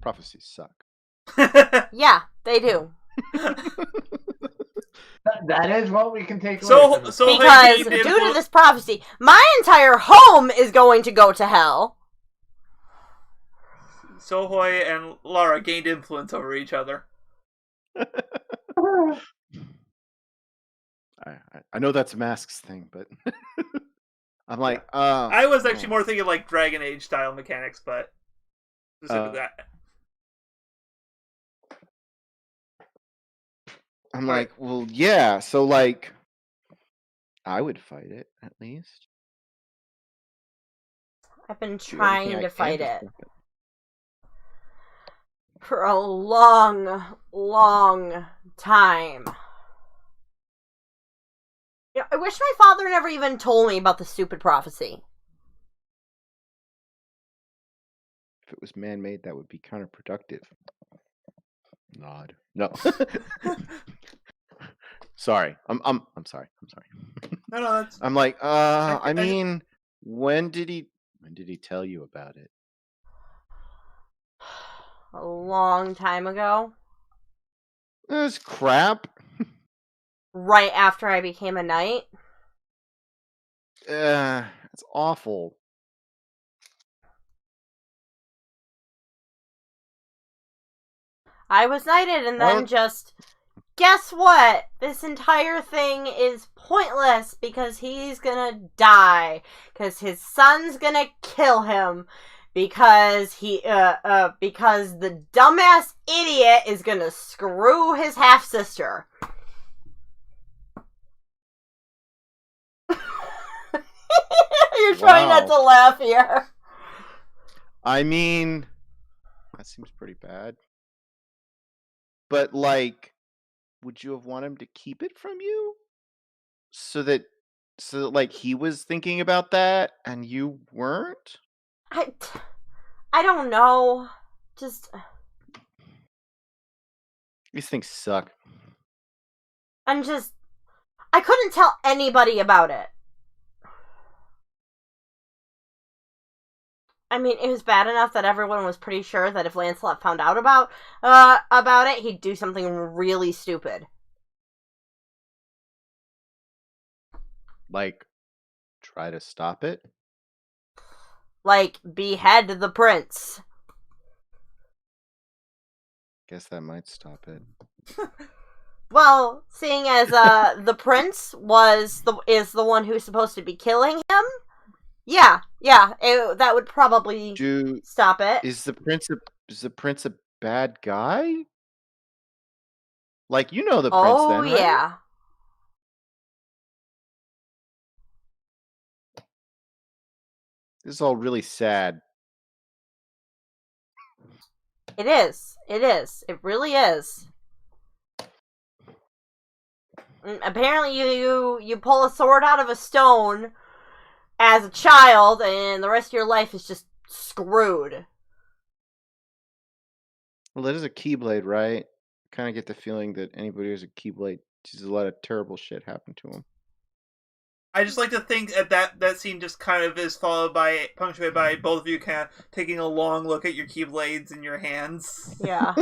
Prophecies suck. Yeah, they do. That is what we can take away So from this. Because due to this prophecy, my entire home is going to go to hell. Sohoy and Lara gained influence over each other. I know that's Mask's thing, but I'm like, I was actually more thinking like Dragon Age style mechanics, but specifically that. I'm like, well, yeah. So, like, I would fight it at least. I've been trying to fight it for a long, long time. You know, I wish my father never even told me about the stupid prophecy. If it was man-made, that would be counterproductive. Nod. No. Sorry. I'm sorry. No, that's... I'm like, I mean, when did he tell you about it? A long time ago. This crap. Right after I became a knight. It's awful. I was knighted and then just... Guess what? This entire thing is pointless because he's gonna die. Because his son's gonna kill him. Because because the dumbass idiot is gonna screw his half-sister. You're trying not to laugh here. I mean, that seems pretty bad. But, like, would you have wanted him to keep it from you? So that like, he was thinking about that and you weren't? I don't know. Just... These things suck. I couldn't tell anybody about it. I mean, it was bad enough that everyone was pretty sure that if Lancelot found out about it, he'd do something really stupid. Like, try to stop it? Like, behead the prince. Guess that might stop it. Well, seeing as the prince is the one who's supposed to be killing him, yeah, that would probably stop it. Is the prince a bad guy? Like, you know the prince then, right? Yeah. This is all really sad. It is. It really is. And apparently you pull a sword out of a stone as a child, and the rest of your life is just screwed. Well, that is a Keyblade, right? kind of get the feeling that anybody who's a Keyblade sees a lot of terrible shit happen to them. I just like to think that scene just kind of is punctuated by both of you kind of taking a long look at your Keyblades in your hands. Yeah.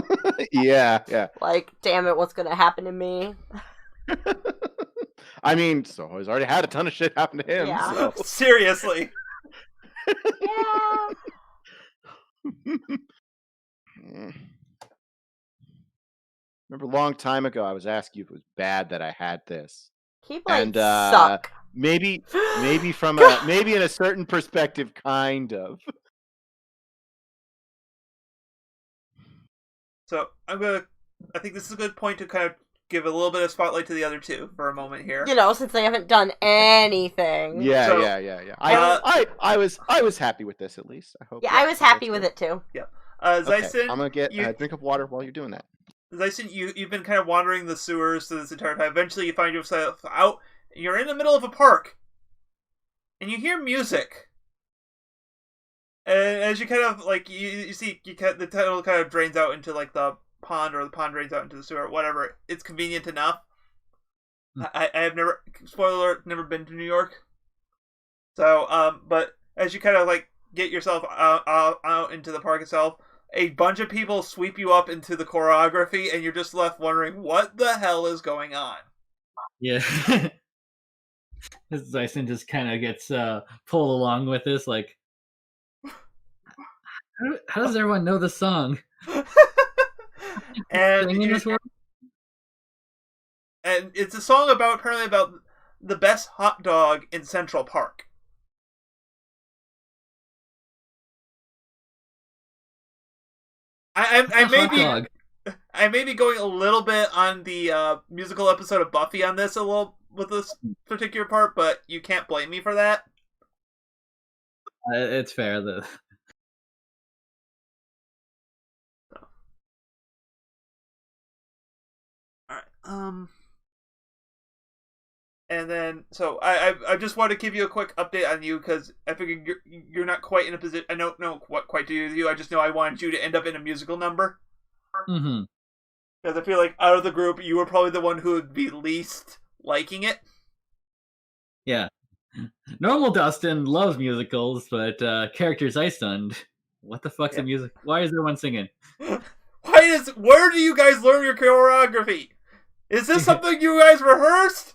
Yeah. Like, damn it, what's gonna happen to me? I mean, Soho's already had a ton of shit happen to him. Yeah. So. Seriously. Yeah. Remember a long time ago, I was asking you if it was bad that I had this. Keyblades suck. Maybe from maybe in a certain perspective, kind of. So I think this is a good point to kind of give a little bit of spotlight to the other two for a moment here. You know, since they haven't done anything. Yeah, So, yeah. I was happy with this at least. I hope. Yeah, I was happy with it too. Yeah. Okay, Zyson, I'm gonna get a drink of water while you're doing that. Zyson, you've been kind of wandering the sewers this entire time. Eventually, you find yourself out. You're in the middle of a park, and you hear music. And as you kind of like you see the tunnel kind of drains out into like the pond, or the pond drains out into the sewer, whatever. It's convenient enough. I have never, spoiler alert, never been to New York. So but as you kind of like get yourself out into the park itself, a bunch of people sweep you up into the choreography, and you're just left wondering what the hell is going on. Yeah. Zyson just kind of gets pulled along with this, like, how does everyone know the song? And Singing this one? And it's a song apparently about the best hot dog in Central Park. I may be going a little bit on the musical episode of Buffy on this with this particular part, but you can't blame me for that. It's fair though. All right. And then, so I just want to give you a quick update on you, because I figured you're not quite in a position. I don't know what quite to do with you. I just know I wanted you to end up in a musical number. Mm-hmm. Because I feel like out of the group, you were probably the one who would be least liking it. Yeah. Normal Dustin loves musicals, but characters I stunned. What the fuck's a music? Why is everyone singing? Where do you guys learn your choreography? Is this something you guys rehearsed?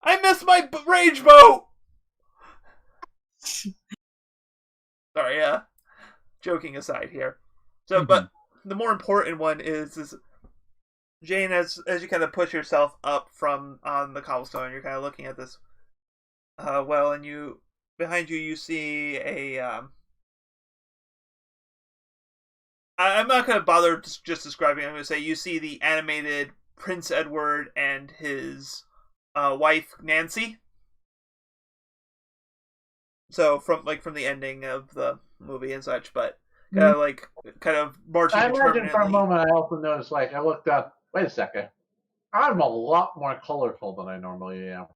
I missed my rage boat! Sorry, joking aside here. So, but the more important one is Jane, as you kind of push yourself up from on the cobblestone, you're kind of looking at this well, and behind you see a I'm not going to bother just describing it. I'm going to say you see the animated Prince Edward and his wife Nancy. So from the ending of the movie and such, but kind of marching. I imagine for a moment I also noticed, like, I looked up. Wait a second, I'm a lot more colorful than I normally am.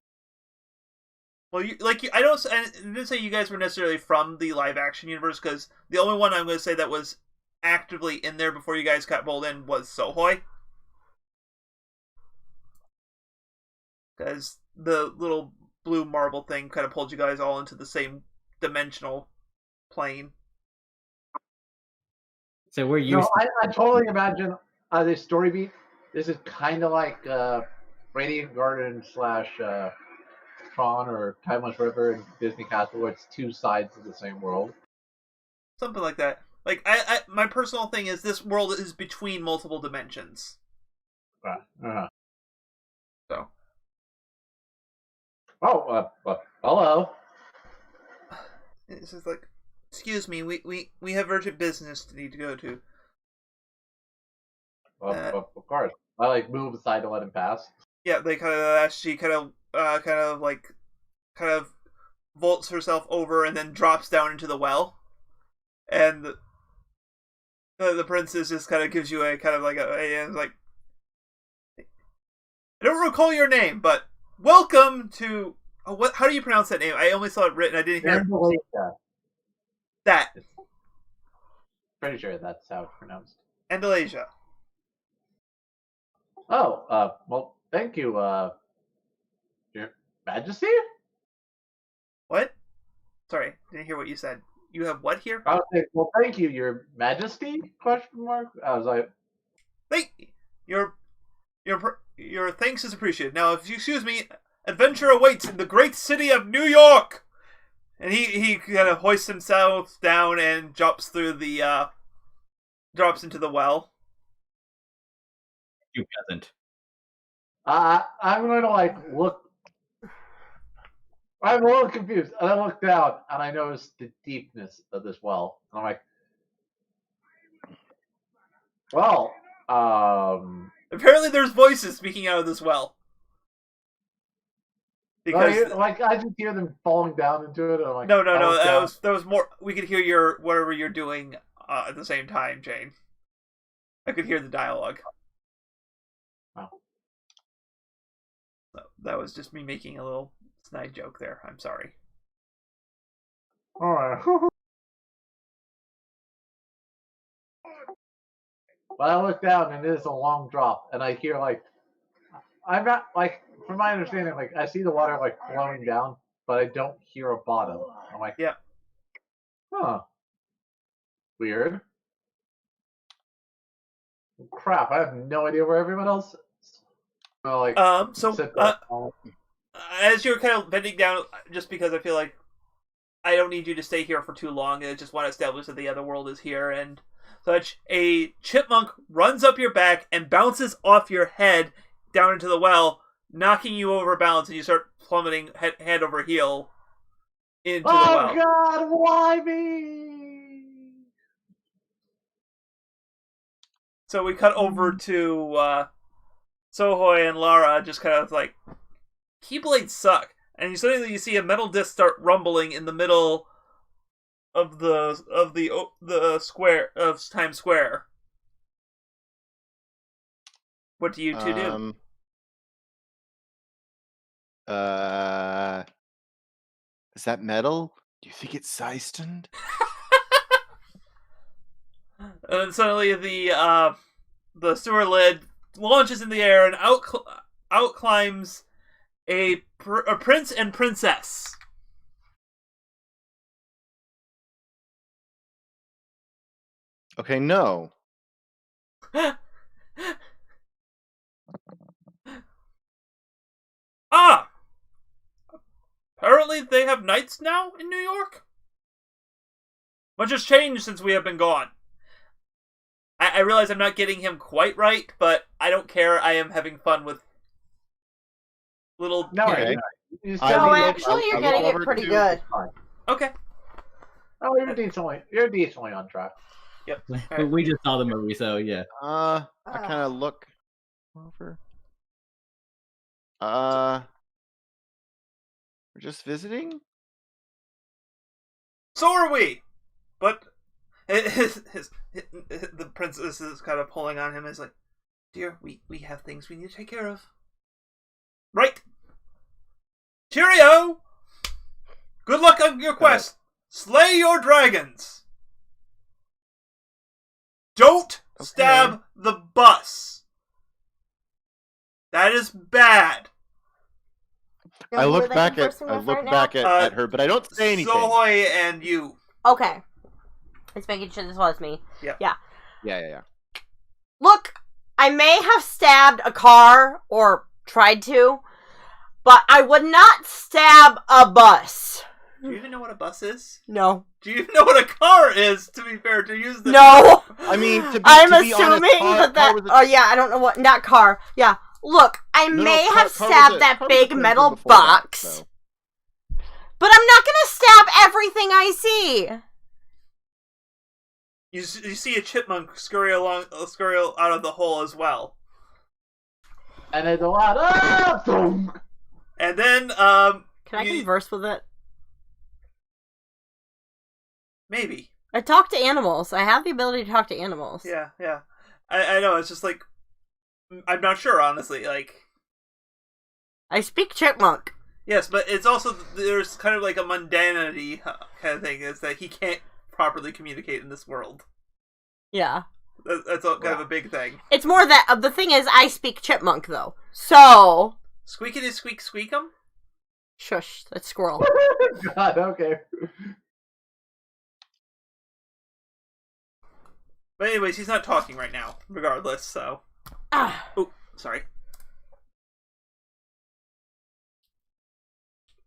Well, I didn't say you guys were necessarily from the live action universe, because the only one I'm going to say that was actively in there before you guys got pulled in was Sohoi. Because the little blue marble thing kind of pulled you guys all into the same dimensional plane. So we're used. I totally imagine this story beat. This is kind of like Radiant Garden / Tron or Timeless River and Disney Castle, where it's two sides of the same world. Something like that. Like my personal thing is this world is between multiple dimensions. So. Oh, hello. It's just like, excuse me, we have urgent business to need to go to. Of course, I move aside to let him pass. Yeah, they she kind of vaults herself over and then drops down into the well, and the princess just kind of gives you a kind of like I don't recall your name, but welcome to what? How do you pronounce that name? I only saw it written. I didn't hear Andalasia. That. Pretty sure that's how it's pronounced. Andalasia. Well, thank you, Your Majesty? What? Sorry, didn't hear what you said. You have what here? I was saying, well, thank you, Your Majesty? Question mark. I was like, Thank your thanks is appreciated. Now, if you excuse me, adventure awaits in the great city of New York. And he kind of hoists himself down and drops through the drops into the well. You peasant. I'm going to like look. I'm a little confused, and I look down and I notice the deepness of this well, and I'm like, well, Apparently, there's voices speaking out of this well. Because I just hear them falling down into it. And I'm like, no, that was more. We could hear your whatever you're doing at the same time, Jane. I could hear the dialogue. Wow. So that was just me making a little snide joke there. I'm sorry. All right. But I look down and it is a long drop, and I hear like, I'm not like, from my understanding, like I see the water like flowing down, but I don't hear a bottom. I'm like, Yeah. Huh. Weird. Crap, I have no idea where everyone else is. So, like, sit there. As you're kind of bending down, just because I feel like I don't need you to stay here for too long, I just want to establish that the other world is here and such, a chipmunk runs up your back and bounces off your head down into the well, knocking you over balance, and you start plummeting head over heel into the well. Oh God, why me? So we cut over to Sohoy and Lara, just kind of like, Keyblades suck, and suddenly you see a metal disc start rumbling in the middle of the square of Times Square. What do you two do? Is that metal? Do you think it's Seiston? And then suddenly the sewer lid launches in the air, and out climbs a prince and princess. Okay, no. Ah! Apparently they have knights now in New York? Much has changed since we have been gone. I realize I'm not getting him quite right, but I don't care. I am having fun with little... No, Okay. you're getting it pretty good. Okay. Oh, you're decently on track. Yep. But we just saw the movie, so yeah. I kind of look over. We're just visiting? So are we! But the princess is kind of pulling on him. Is like, dear, we have things we need to take care of. Right. Cheerio! Good luck on your quest. Slay your dragons. Don't stab the bus. That is bad. Now, I who are look they back conversing with right now? at her, but I don't say anything. Sohoy and you. Okay. Let's making sure this was me. Yeah. Look, I may have stabbed a car, or tried to, but I would not stab a bus. Do you even know what a bus is? No. Do you even know what a car is, to be fair, to use the... No! I mean, I'm to be assuming honest, that oh yeah, I don't know what, not car. Yeah. Look, I may have stabbed that big metal box. But I'm not gonna stab everything I see. You see a chipmunk scurry out of the hole as well. And it's a lot. Boom. And then, Can I converse with it? Maybe. I talk to animals. I have the ability to talk to animals. Yeah. I know, it's just like, I'm not sure, honestly, like... I speak chipmunk. Yes, but it's also, there's kind of like a mundanity kind of thing, is that he can't properly communicate in this world. Yeah. That's kind of a big thing. It's more that the thing is, I speak chipmunk though, so Squeaky squeak squeakum. shush. That's squirrel. God, okay. But anyways, he's not talking right now, regardless. So, oh, sorry.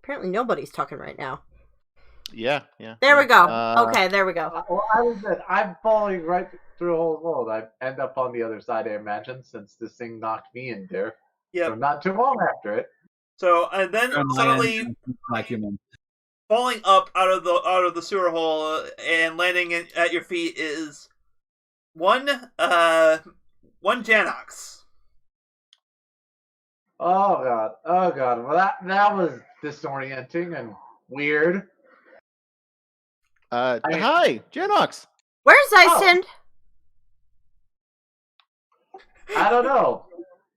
Apparently, nobody's talking right now. Yeah. There we go. Okay, there we go. Well, I was said I'm falling right through a whole world. I end up on the other side, I imagine, since this thing knocked me in there. Yeah. So not too long after it. So and then suddenly falling up out of the sewer hole and landing at your feet is one Janox. Oh god. Well, that was disorienting and weird. Hi, Janox. Where's Zyson? I don't know.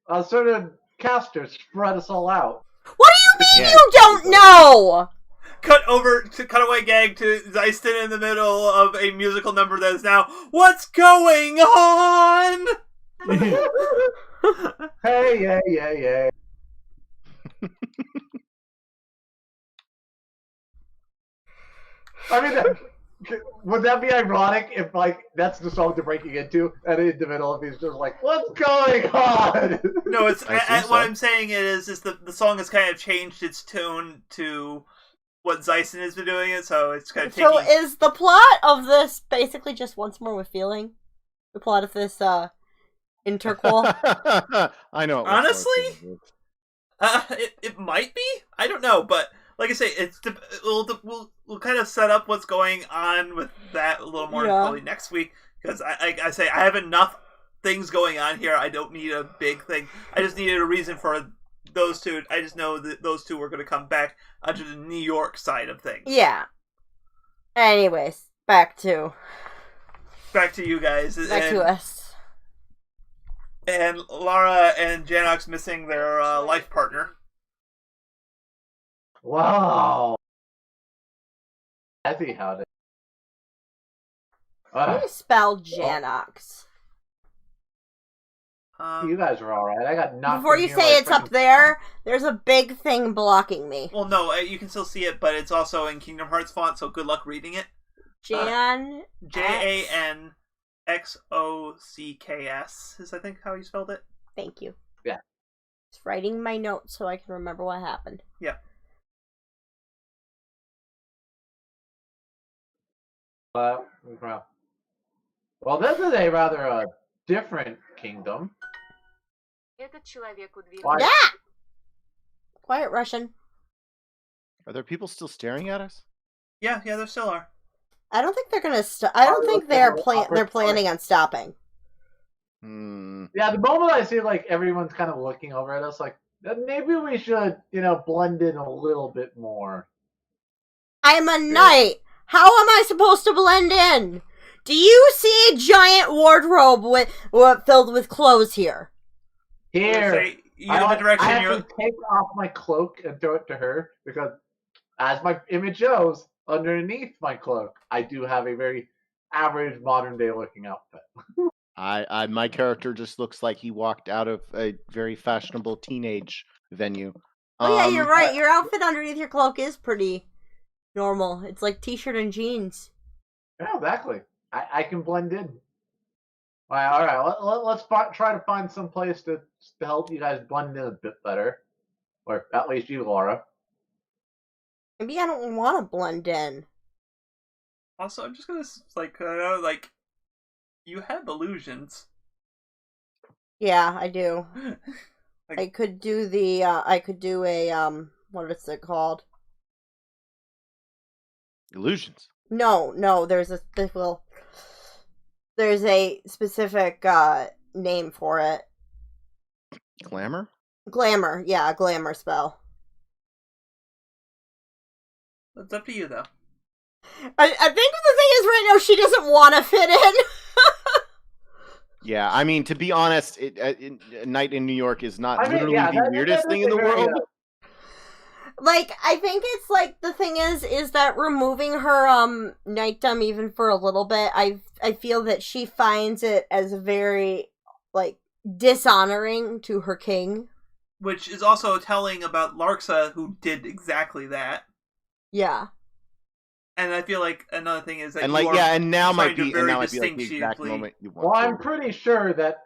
A certain caster spread us all out. What do you mean you don't know? Cutaway gag to Zeiston in the middle of a musical number that is now "What's going on?" Hey. I mean, would that be ironic if, like, that's the song they're breaking into, and in the middle of he's just like, "What's going on?" No, it's so. what I'm saying is the song has kind of changed its tune to what Zyson has been doing it, so it's kind of taking... So is the plot of this basically just Once More with Feeling? The plot of this interquel? I know. Honestly, it might be. I don't know, but like I say, we'll kind of set up what's going on with that a little more probably next week, because I say I have enough things going on here. I don't need a big thing. I just needed a reason for those two. I just know that those two were going to come back to the New York side of things. Yeah. Anyways, back to you guys. Back to us. And Lara and Janox missing their life partner. Wow. I see how it is. How do you spell Janox? You guys are alright. I got knocked. Before you say it's up there, there's a big thing blocking me. Well, no, you can still see it, but it's also in Kingdom Hearts font, so good luck reading it. Janxocks is, I think, how you spelled it. Thank you. Yeah. Just writing my notes so I can remember what happened. Yeah. Well, this is a rather different kingdom. Why? Yeah! Quiet, Russian. Are there people still staring at us? Yeah, there still are. I don't think they're gonna stop. I don't think they're planning on stopping. Yeah, the moment I see like everyone's kind of looking over at us, like maybe we should, blend in a little bit more. I'm a knight. How am I supposed to blend in? Do you see a giant wardrobe filled with clothes here? Here, you know the direction I you're. have to take off my cloak and throw it to her because, as my image shows, underneath my cloak, I do have a very average modern day looking outfit. My character just looks like he walked out of a very fashionable teenage venue. Oh yeah, you're right. Your outfit underneath your cloak is pretty normal. It's like t-shirt and jeans. Yeah, exactly. I can blend in. All right. Let's try to find some place to help you guys blend in a bit better, or at least you, Lara. Maybe I don't want to blend in. Also, I'm just gonna you have illusions. Yeah, I do. I could do the. I could do a what is it called? Illusions. No. There's a specific name for it. Glamour? Glamour, yeah, a glamour spell. It's up to you, though. I think the thing is right now she doesn't want to fit in. Yeah, I mean, to be honest, a night in New York is not literally the weirdest thing in the world. like, I think it's like, the thing is that removing her knightdom even for a little bit, I feel that she finds it as very, like, dishonoring to her king. Which is also telling about Larxa, who did exactly that. Yeah. And I feel like another thing is that And you like, are yeah, and now trying might to be, very and now might be like the exact distinctively- moment you want Well, to. I'm pretty sure that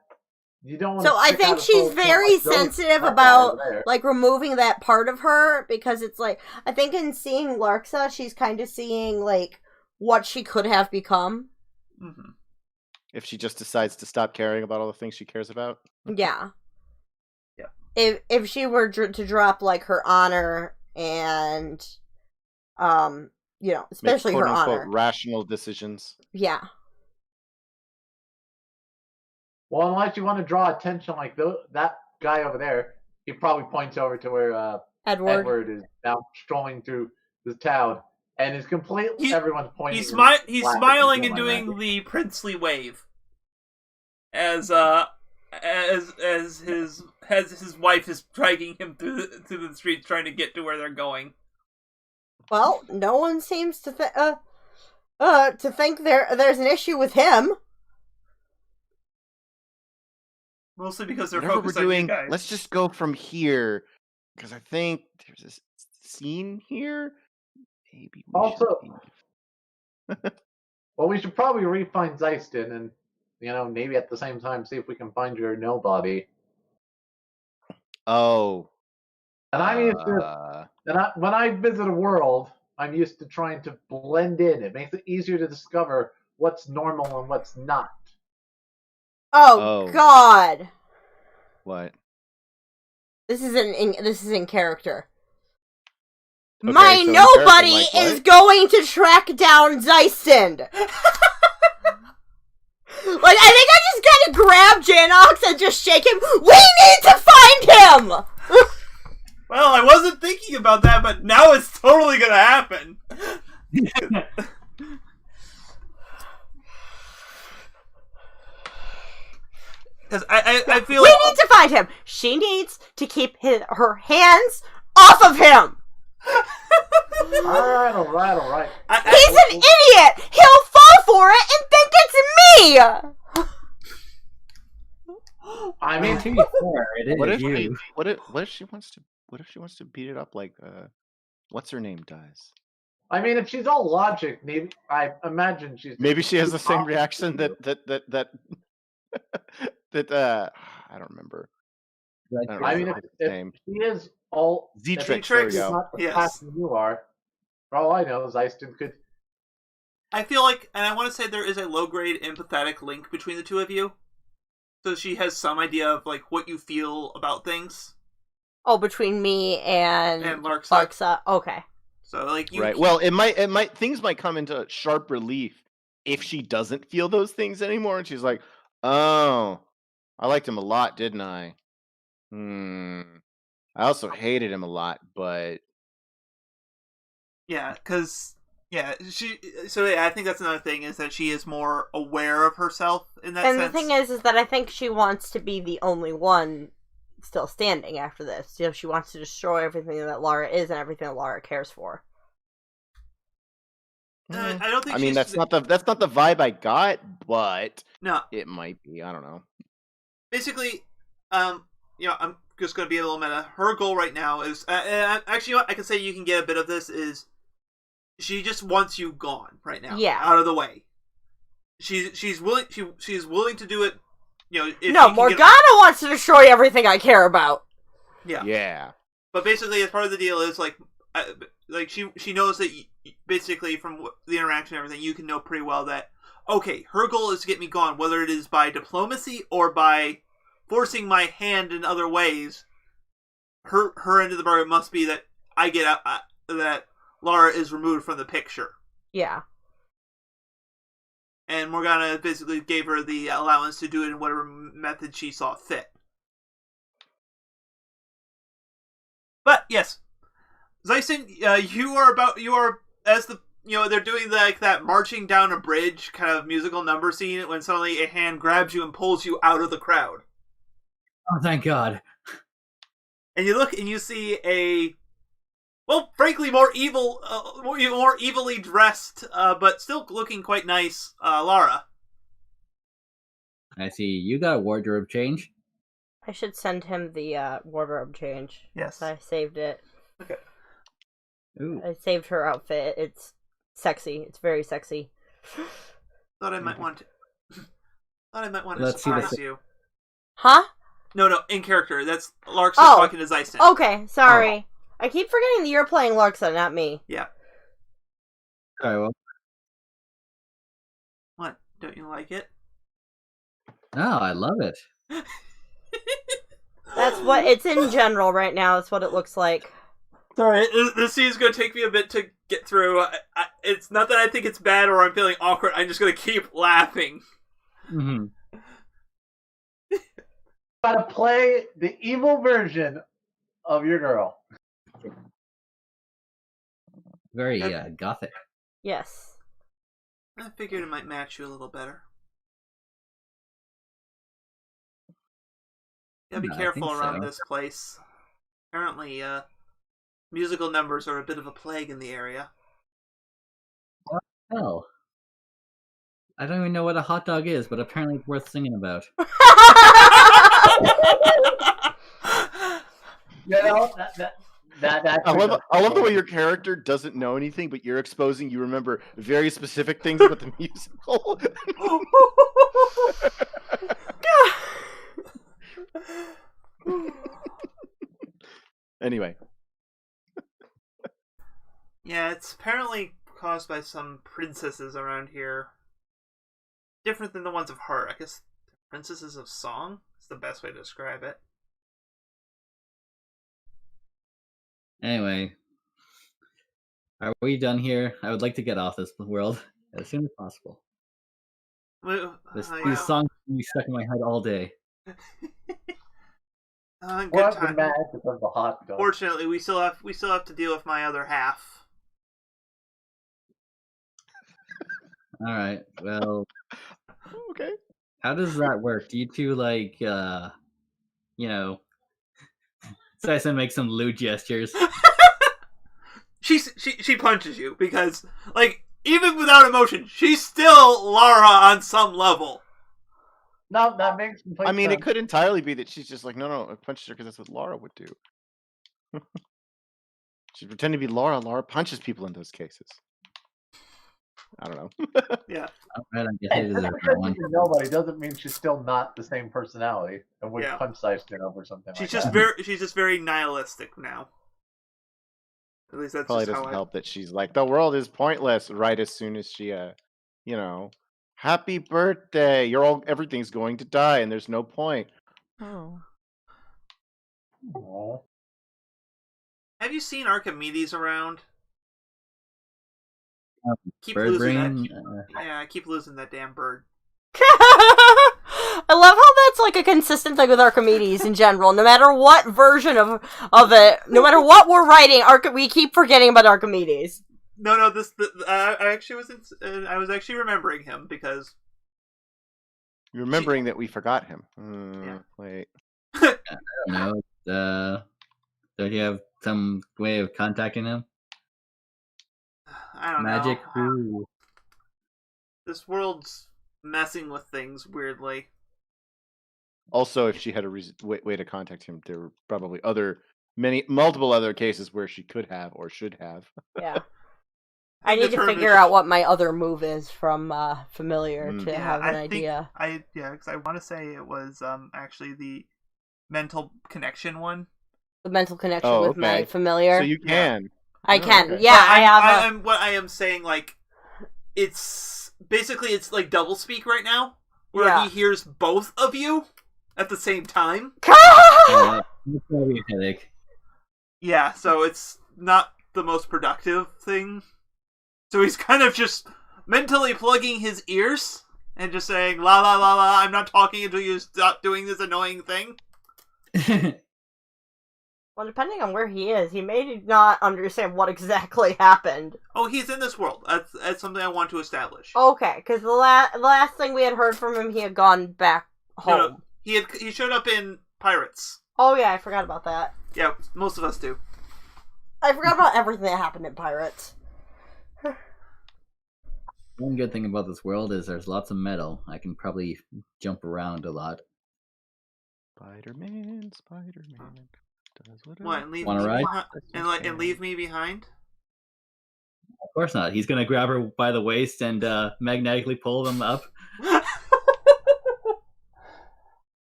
you don't want So to I stick think out a she's photo very like those- sensitive that guy about, over there. like, removing that part of her, because it's like, I think in seeing Larxa, she's kind of seeing, like, what she could have become. Mhm. If she just decides to stop caring about all the things she cares about. Yeah. Yeah. If she were to drop, like, her honor and, you know, especially Make, her quote, unquote, honor. rational decisions. Yeah. Well, unless you want to draw attention like that guy over there, he probably points over to where Edward is now strolling through the town, and is completely everyone's pointing. He's laughing smiling and like doing that. the princely wave, as his wife is dragging him through the streets, trying to get to where they're going. Well, no one seems to think there's an issue with him. Mostly because they're Whatever we're focused on you doing, guys. let's just go from here, because I think there's this scene here. Maybe we Also- should leave. Well, we should probably re-find Zeiston, and maybe at the same time see if we can find your nobody. Oh. And I'm used to, when I visit a world, I'm used to trying to blend in. It makes it easier to discover what's normal and what's not. Oh. God. What? This is in character. Okay, My so in nobody character, like is going to track down Zeiston. Like, I think I just gotta grab Janox and just shake him. We need to find him! Well, I wasn't thinking about that, but now it's totally gonna happen. Because I feel We like need to find him. She needs to keep her hands off of him. All right. He's an idiot. He'll fall for it and think it's me. I mean, To be fair, it What is if you. what if she wants to beat it up like what's her name does? if she's all logic, maybe I imagine she's Maybe she has the same opposite reaction of that you. that I don't remember. I don't I remember mean, his if name. she is all Zetrix, there we she's go. not the Yes. person you are. For all I know, Zeiston could. I feel like, and I want to say there is a low-grade empathetic link between the two of you. So she has some idea of like what you feel about things. Oh, between me and Larxa. Larxa. Okay. So like you, Right. Well, it might things might come into sharp relief if she doesn't feel those things anymore, and she's like, "Oh, I liked him a lot, didn't I? I also hated him a lot, but yeah, because she. So yeah, I think that's another thing is that she is more aware of herself in that And sense. the thing is that I think she wants to be the only one still standing after this. You know, she wants to destroy everything that Lara is and everything that Lara cares for. I don't think. I mean, she's, that's not the vibe I got, but no. it might be. I don't know. Basically, I'm just going to be a little meta. Her goal right now is actually, you know what? I can say you can get a bit of this is she just wants you gone right now. Yeah. Out of the way. She's willing. She's willing to do it. You know. If No, she can Morgana wants to destroy everything I care about. Yeah. Yeah. But basically, as part of the deal is like she knows that basically from the interaction and everything, you can know pretty well that okay, her goal is to get me gone, whether it is by diplomacy or by forcing my hand in other ways. Her end of the bargain must be that I get out, that Lara is removed from the picture. Yeah. And Morgana basically gave her the allowance to do it in whatever method she saw fit. But yes, Zeiston, you are as the they're doing like that marching down a bridge kind of musical number scene when suddenly a hand grabs you and pulls you out of the crowd. Oh, thank God. And you look and you see a well, frankly, more evil, more evilly dressed, but still looking quite nice, Lara. I see. You got a wardrobe change. I should send him the wardrobe change. Yes. I saved it. Okay. Ooh. I saved her outfit. It's sexy. It's very sexy. Thought I might want to. Let's see surprise the- you. Huh? No, in character. That's Larxa Oh. talking to Zeiston. Okay, sorry. I keep forgetting that you're playing Larxa, not me. Yeah. Alright, well. What? Don't you like it? No, I love it. That's what it's in general right now. That's what it looks like. Sorry, this scene's gonna take me a bit to get through. It's not that I think it's bad or I'm feeling awkward. I'm just gonna keep laughing. Mm-hmm. Gotta play the evil version of your girl. Very gothic. Yes. I figured it might match you a little better. Gotta be I careful think around so. this place. Apparently, musical numbers are a bit of a plague in the area. Hell. I don't even know what a hot dog is, but apparently it's worth singing about. You know, that I love the way your character doesn't know anything, but you're exposing. You remember very specific things about the musical. Anyway, Yeah, it's apparently caused by some princesses around here. Different than the ones of Heart. I guess princesses of song is the best way to describe it. Anyway, are we done here? I would like to get off this world as soon as possible. These songs will be stuck in my head all day. Good What the time. magic of the hot dog? Fortunately, we still have to deal with my other half. All right. Well, okay. how does that work? Do you two like, Sison makes some lewd gestures? She punches you because, like, even without emotion, she's still Lara on some level. No, that makes complete I mean, sense. it could entirely be that she's just like, no, I punched her because that's what Lara would do. She's pretending to be Lara. Lara punches people in those cases. I don't know. Yeah. Alright, I guess Hey, it is just a because one. she's nobody doesn't mean she's still not the same personality and would Yeah. punch Zeiston over something She's like just that. she's just very nihilistic now. At least that's Probably just doesn't how help that she's like, the world is pointless right as soon as she, happy birthday. Everything's going to die and there's no point. Oh. Aw. Have you seen Archimedes around? Keep Bird losing brain. that. Yeah, I keep losing that damn bird. I love how that's like a consistent thing with Archimedes in general. No matter what version of it, no matter what we're writing, we keep forgetting about Archimedes. No, I was actually remembering him because You're remembering that we forgot him. Yeah. Wait. I don't know. Don't you have some way of contacting him? I don't Magic? know. Ooh. This world's messing with things weirdly. Also, if she had a way to contact him, there were probably multiple other cases where she could have or should have. Yeah. I need to Determine figure if- out what my other move is from Familiar Mm. to Yeah, have an I think idea. because I want to say it was actually the mental connection one. The mental connection Oh, with my okay. Familiar. So you can. I Oh, can. okay. Yeah, But I have a... what I am saying, like, it's basically it's like double speak right now, where Yeah. he hears both of you at the same time. It's gonna be a headache. Yeah, so it's not the most productive thing. So he's kind of just mentally plugging his ears and just saying, la la la la, I'm not talking until you stop doing this annoying thing. Well, depending on where he is, he may not understand what exactly happened. Oh, he's in this world. That's something I want to establish. Okay, because the last thing we had heard from him, he had gone back home. No, he showed up in Pirates. Oh yeah, I forgot about that. Yeah, most of us do. I forgot about everything that happened in Pirates. One good thing about this world is there's lots of metal. I can probably jump around a lot. Spider-Man does whatever. What? And leave Wanna me ride? and leave me behind? Of course not. He's gonna grab her by the waist and magnetically pull them up.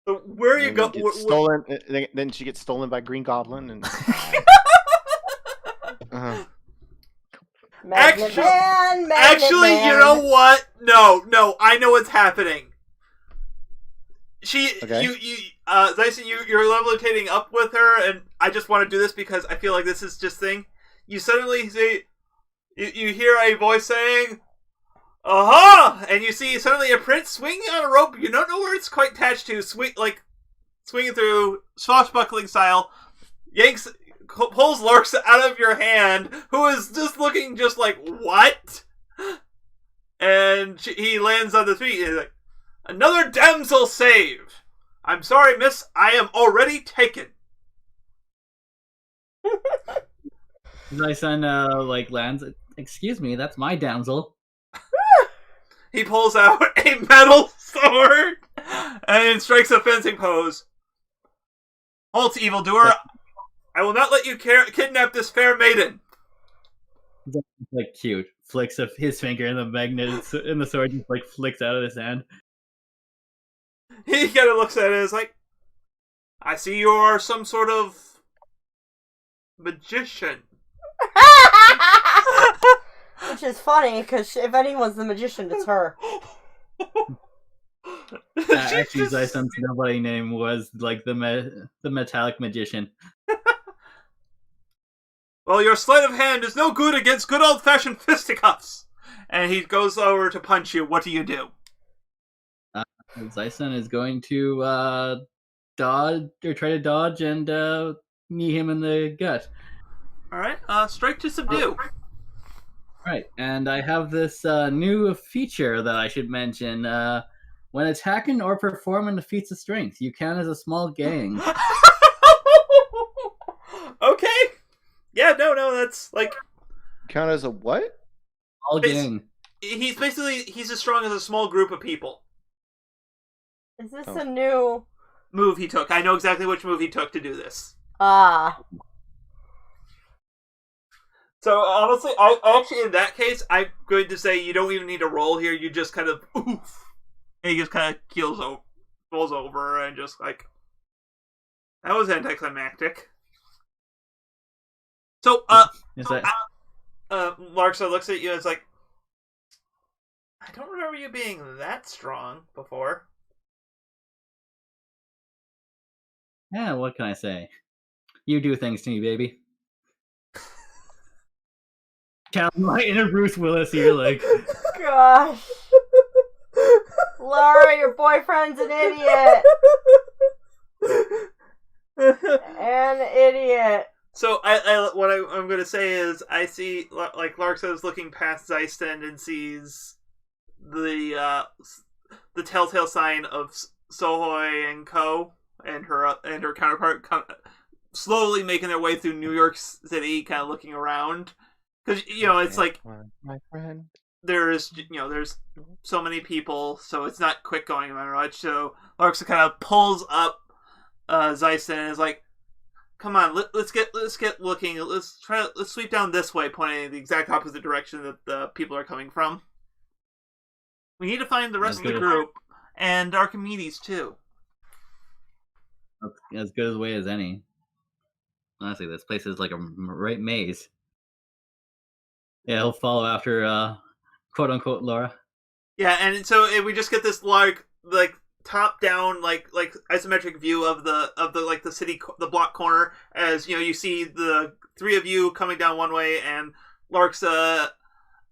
So where are you And going? then get stolen. Then she gets stolen by Green Goblin, and Magnet Man, Magnet Actually, Man. you know what? No, I know what's happening. Okay. Zyson, you're levitating up with her, and I just want to do this because I feel like this is just thing. You suddenly see, you hear a voice saying, "Aha!" And you see suddenly a prince swinging on a rope. You don't know where it's quite attached to. Swinging through, swashbuckling style, pulls Larxa out of your hand, who is just looking just like, what? And he lands on the feet, and he's like, another damsel saved! I'm sorry, miss, I am already taken. My son lands. Excuse me, that's my damsel. He pulls out a metal sword and strikes a fencing pose. Halt, evildoer! I will not let you kidnap this fair maiden. Like cute, flicks of his finger, and the magnet and the sword just like flicks out of his hand. He kind of looks at it and is like, I see you are some sort of magician. Which is funny, because if anyone's the magician, it's her. Actually, Zyson's nobody name was like the metallic magician. Well, your sleight of hand is no good against good old-fashioned fisticuffs. And he goes over to punch you. What do you do? Zyson is going to dodge or try to dodge and knee him in the gut. All right. Strike to subdue. Right, and I have this new feature that I should mention. When attacking or performing feats of strength, you count as a small gang. Okay. Yeah, no, that's like... count as a what? Small gang. He's as strong as a small group of people. Is this a new... Move he took. I know exactly which move he took to do this. Ah. So, honestly, I actually, in that case, I'm going to say you don't even need to roll here. You just kind of, oof. And he just kind of falls over, and just like, that was anticlimactic. So, Is that... Larxa looks at you and is like, I don't remember you being that strong before. Yeah, what can I say? You do things to me, baby. Count my inner Bruce Willis here, like... Gosh. Lara, your boyfriend's an idiot. An idiot. So what I'm going to say is I see like Larxa is looking past Zeiston and sees the telltale sign of Sohoy and Co. and her counterpart slowly making their way through New York City, kind of looking around because it's like my friend. there's so many people, so it's not quick going no matter what. So Larxa kind of pulls up Zeiston and is like, come on, let's get looking. Let's sweep down this way, pointing in the exact opposite direction that the people are coming from. We need to find the rest of the group and Archimedes too. As good a way as any. Honestly, this place is like a right maze. Yeah, he'll follow after quote unquote Lara. Yeah, and so we just get this like top down like isometric view of the city, the block corner, as you see the three of you coming down one way and Larxa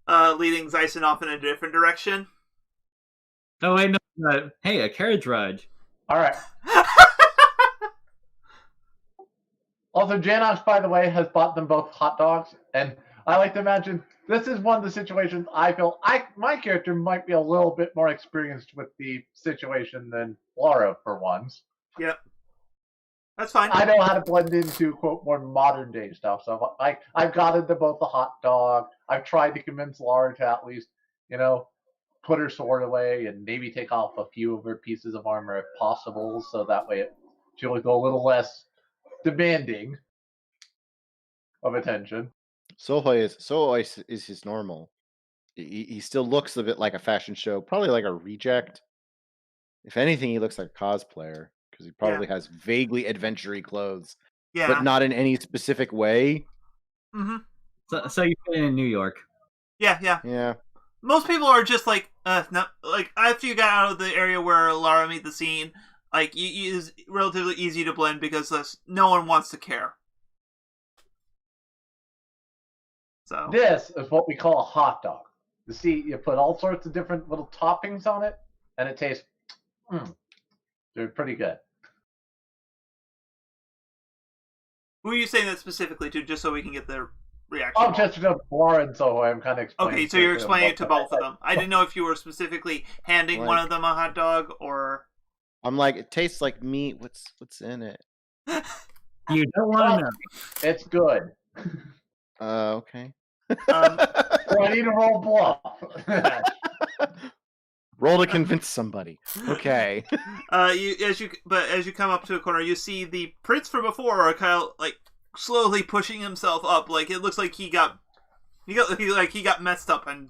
leading Zeisson off in a different direction. Oh wait, no! Hey, a carriage ride. All right. Also, Janox, by the way, has bought them both hot dogs, and I like to imagine this is one of the situations I feel my character might be a little bit more experienced with the situation than Lara for once. Yep. That's fine. I know how to blend into quote more modern day stuff. So I've got into both the hot dog. I've tried to convince Lara to at least, put her sword away and maybe take off a few of her pieces of armor if possible, so that way she'll look a little less demanding of attention. Sohoy is his normal. He still looks a bit like a fashion show, probably like a reject. If anything, he looks like a cosplayer because he probably has vaguely adventure-y clothes, but not in any specific way. Mm-hmm. So you fit in New York. Yeah. Most people are just like, not like after you got out of the area where Lara meet the scene, like it's relatively easy to blend because no one wants to care. So this is what we call a hot dog. You see, you put all sorts of different little toppings on it, and it tastes, they're pretty good. who are you saying that specifically to, just so we can get their reaction? Oh, just to Lara and Sohoy, I'm kind of explaining. Okay, so you're explaining it to both of them. I didn't know if you were specifically handing one of them a hot dog or. I'm like, it tastes like meat. What's in it? You don't want to know. It's good. Okay. I need to roll bluff. Roll to convince somebody. Okay. As you come up to a corner, you see the prince from before are kind of like slowly pushing himself up. Like it looks like he got messed up and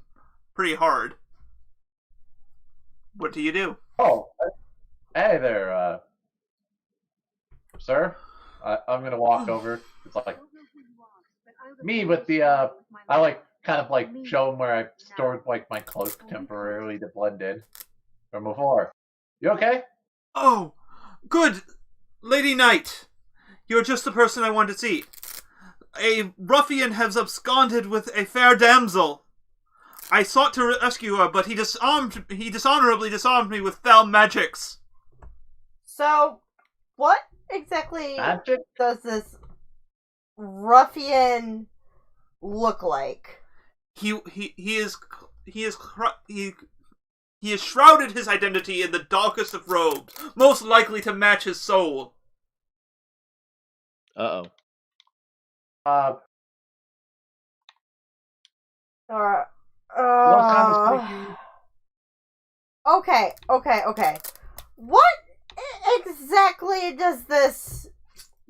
pretty hard. What do you do? Oh, hey there, sir. I'm gonna walk over. It's like me with the I like kind of like show him where I stored like my cloak temporarily to blend in from before. You okay? Oh, good, Lady Knight. You're just the person I want to see. A ruffian has absconded with a fair damsel. I sought to rescue her, but he dishonorably disarmed me with foul magics. So, what exactly Magic? does this ruffian look like? He has shrouded his identity in the darkest of robes, most likely to match his soul. Uh-oh. What kind of sneaky? Okay. What exactly does this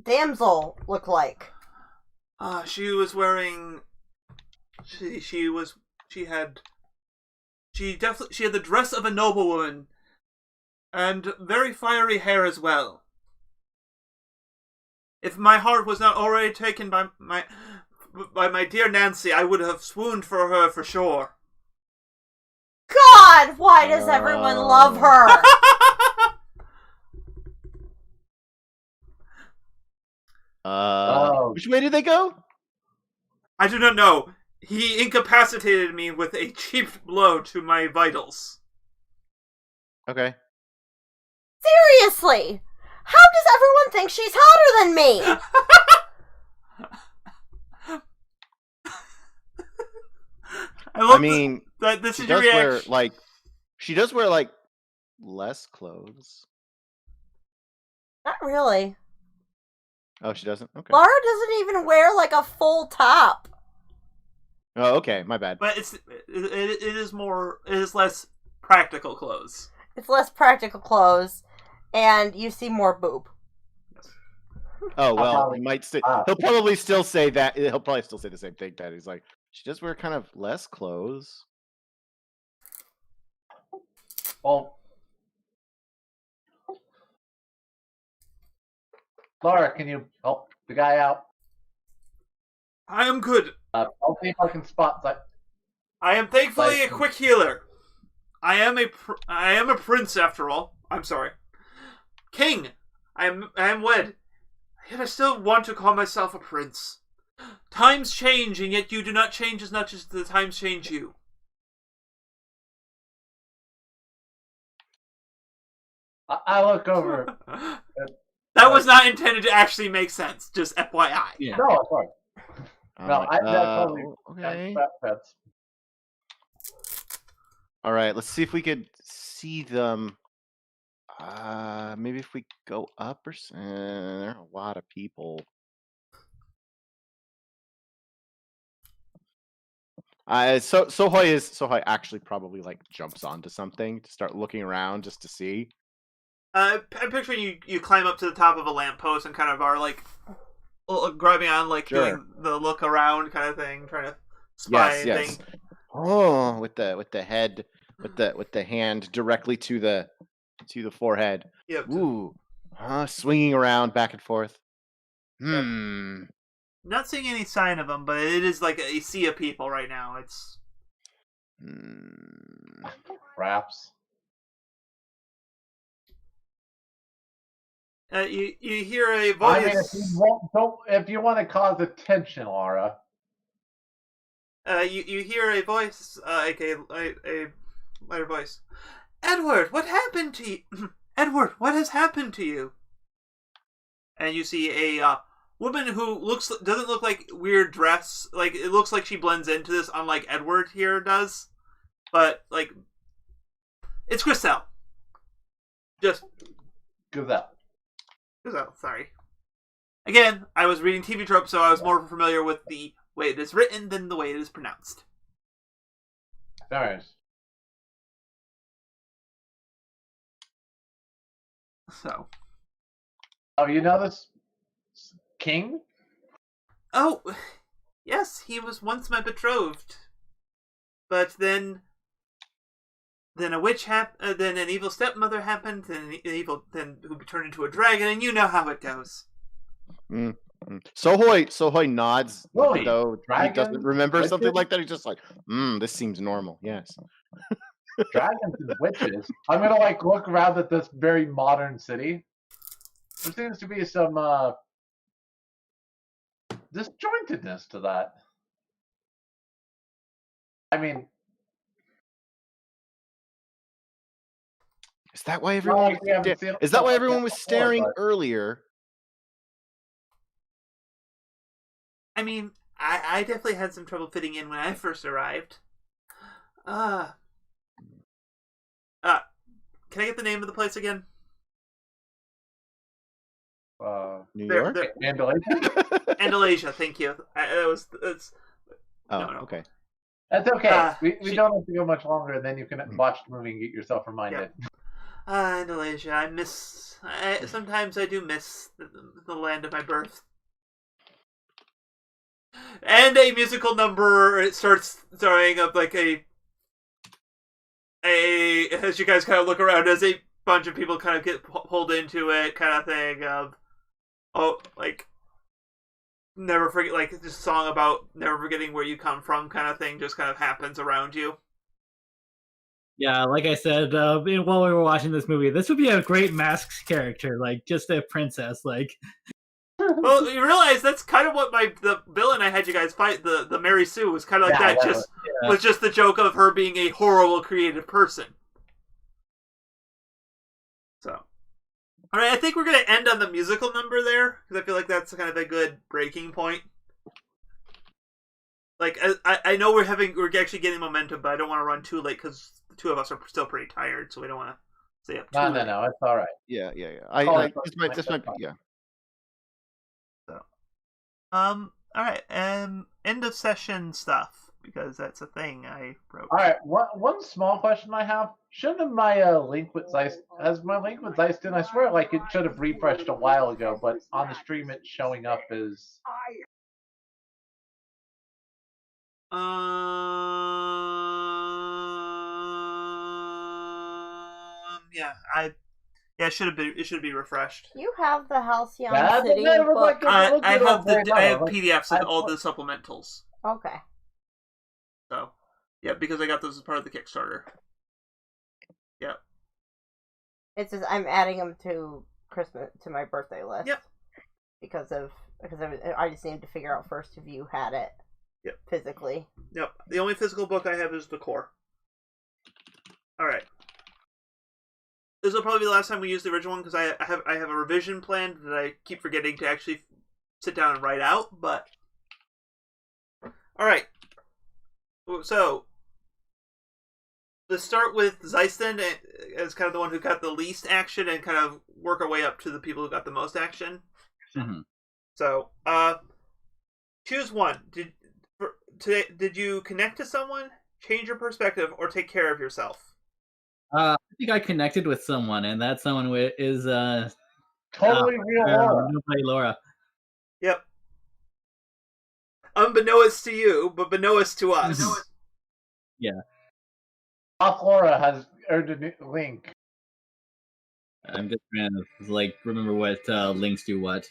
damsel look like? She was wearing. She had the dress of a noblewoman, and very fiery hair as well. If my heart was not already taken by my dear Nancy, I would have swooned for her for sure. God, why does everyone love her? Which way did they go? I do not know. He incapacitated me with a cheap blow to my vitals. Okay. Seriously! How does everyone think she's hotter than me? I mean, this she is your does wear reaction. she does wear less clothes. Not really. Oh, she doesn't? Okay. Lara doesn't even wear a full top. Oh, okay. My bad. But it is less practical clothes. It's less practical clothes, and you see more boob. Oh, well, he might still. He'll probably still say that. He'll probably still say the same thing, Dad. He's like, she does wear kind of less clothes. Well, Lara, can you help the guy out? I am good. I'll see if I can spot that. I am thankfully a quick healer. I am a prince after all. I'm sorry, king. I am wed. Yet I still want to call myself a prince. Times change, and yet you do not change as much as the times change you. I look over. That was not intended to actually make sense. Just FYI. Yeah. No, it's fine. No, Like, that totally okay. fits. All right, let's see if we could see them. maybe if we go up there are a lot of people. Sohoy actually probably like jumps onto something to start looking around just to see. I'm picturing you climb up to the top of a lamppost and kind of are like grabbing on, like doing the look around kind of thing, trying to spy Yes. thing. Oh, with the head, with the hand directly to the forehead. Yep. Ooh, swinging around back and forth. Not seeing any sign of them, but it is like a sea of people right now. It's Perhaps. you hear a voice. I mean, if you want to cause attention, Lara. You hear a voice, like a lighter voice. Edward, what happened to you? Edward, what has happened to you? And you see a woman who doesn't look like weird dress. Like, it looks like she blends into this, unlike Edward here does. But like, it's Chriselle. Just Gazelle. Sorry. Again, I was reading TV tropes, so I was more familiar with the way it is written than the way it is pronounced. Alright. So. Oh, you know this king? Oh, yes, he was once my betrothed. But then a witch happened, then an evil stepmother happened, then who turned into a dragon, and you know how it goes. Sohoy nods, Really? though he doesn't remember Witches? something like that. He's just like, this seems normal. Yes. Dragons and witches. I'm gonna like look around at this very modern city. There seems to be some disjointedness to that. I mean, Is that why everyone? we haven't seen Is that why stuff like everyone that was before, staring but- earlier? I mean, I definitely had some trouble fitting in when I first arrived. Can I get the name of the place again? New York? Mandalay? Andalasia, thank you. Oh, no. okay. That's okay. We she- don't have to go much longer, and then you can watch the movie and get yourself reminded. Andalasia, sometimes I do miss the land of my birth. And a musical number, it starts throwing up like a as you guys kind of look around, as a bunch of people kind of get pulled into it, kind of thing of, never forget, like this song about never forgetting where you come from, kind of thing, just kind of happens around you. Yeah, like I said, while we were watching this movie, this would be a great Masks character, like just a princess, like. Well, you realize that's kind of what the villain I had you guys fight, the Mary Sue, was kind of like that. Was just the joke of her being a horrible creative person. So, all right, I think we're gonna end on the musical number there because I feel like that's kind of a good breaking point. Like, I know we're actually getting momentum, but I don't want to run too late because the two of us are still pretty tired, so we don't want to stay up too late. No, it's all right. Yeah. This might be, yeah. So, all right, end of session stuff, because that's a thing I wrote. All right, one small question I have: shouldn't my link with Zeist, has my link with Zeist in? I swear, like it should have refreshed a while ago, but on the stream it's showing up as. It should be refreshed. You have the Halcyon That City never book. looked like I have like, PDFs of all the supplementals. Okay. So, yeah, because I got those as part of the Kickstarter. Yeah. It's just I'm adding them to my birthday list. Yep. Because I just needed to figure out first if you had it. Yep. Physically. Yep. The only physical book I have is the core. All right. This will probably be the last time we use the original one because I have a revision planned that I keep forgetting to actually sit down and write out. But all right. So let's start with Zeiston as kind of the one who got the least action, and kind of work our way up to the people who got the most action. Mhm. So, choose one. Did you connect to someone, change your perspective, or take care of yourself? I think I connected with someone, and that someone is Totally real Lara. nobody Laura. Yep. Unbeknownst to you, but beknownst to us. Yeah. Off Laura has earned a new link. I'm just trying to remember what links do what.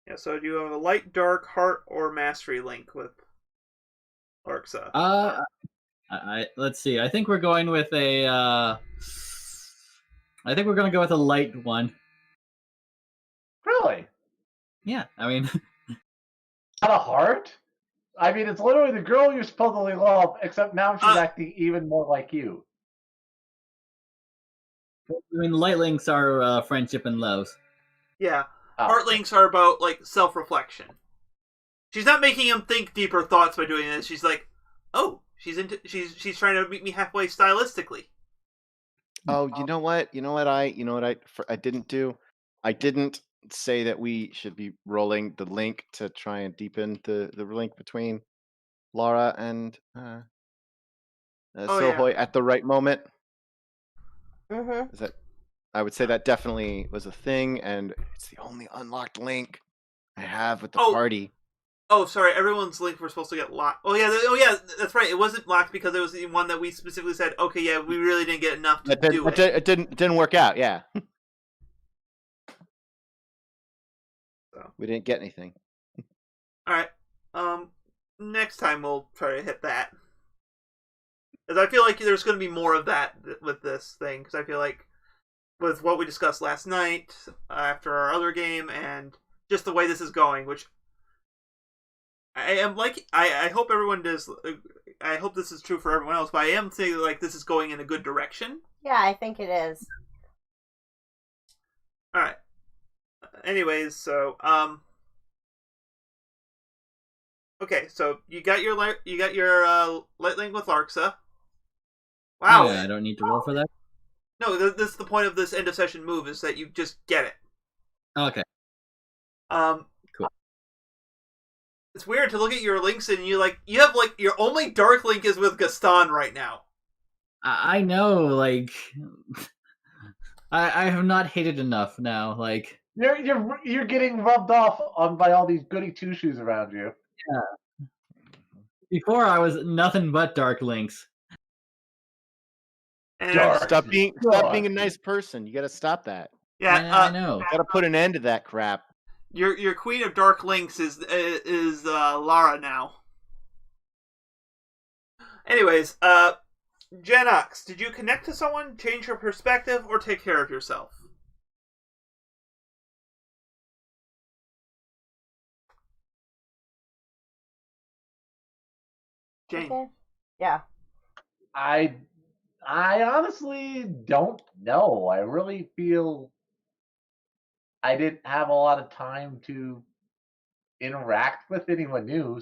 Yeah, so do you have a light, dark, heart, or mastery link with Larxa? Let's see. I think we're going with a. I think we're gonna go with a light one. Really? Yeah, I mean, Not a heart? I mean, it's literally the girl you supposedly love, except now she's acting even more like you. light links are friendship and love. Yeah, Oh. heart links are about self-reflection. She's not making him think deeper thoughts by doing this. She's like, oh, she's trying to meet me halfway stylistically. Oh, you know what? I didn't do? I didn't say that we should be rolling the link to try and deepen the link between Lara and Sohoy at the right moment. Mm-hmm. Is that? I would say that definitely was a thing, and it's the only unlocked link I have with the party. Oh, sorry. Everyone's link were supposed to get locked. Oh yeah. That's right. It wasn't locked because it was the one that we specifically said. Okay, yeah, we really didn't get enough to do it. It didn't work out. Yeah. So. We didn't get anything. All right. Next time we'll try to hit that, because I feel like there's going to be more of that with this thing. Because I feel like with what we discussed last night after our other game, and just the way this is going, which. I am I hope everyone does. I hope this is true for everyone else, but I am saying this is going in a good direction. Yeah, I think it is. All right. Anyways, so okay, so you got your light link with Larxa. Wow. Yeah, I don't need to roll for that. No, this is the point of this end of session move, is that you just get it. Okay. Cool. It's weird to look at your links and you have your only dark link is with Gaston right now. I know, I have not hated enough now. You're getting rubbed off on by all these goody two shoes around you. Yeah. Before I was nothing but dark links. And stop being a nice person. You got to stop that. Yeah, I know. Got to put an end to that crap. Your queen of dark links is Lara now. Anyways, Genox, did you connect to someone, change your perspective, or take care of yourself? Jane. Okay. Yeah. I honestly don't know. I really feel I didn't have a lot of time to interact with anyone new,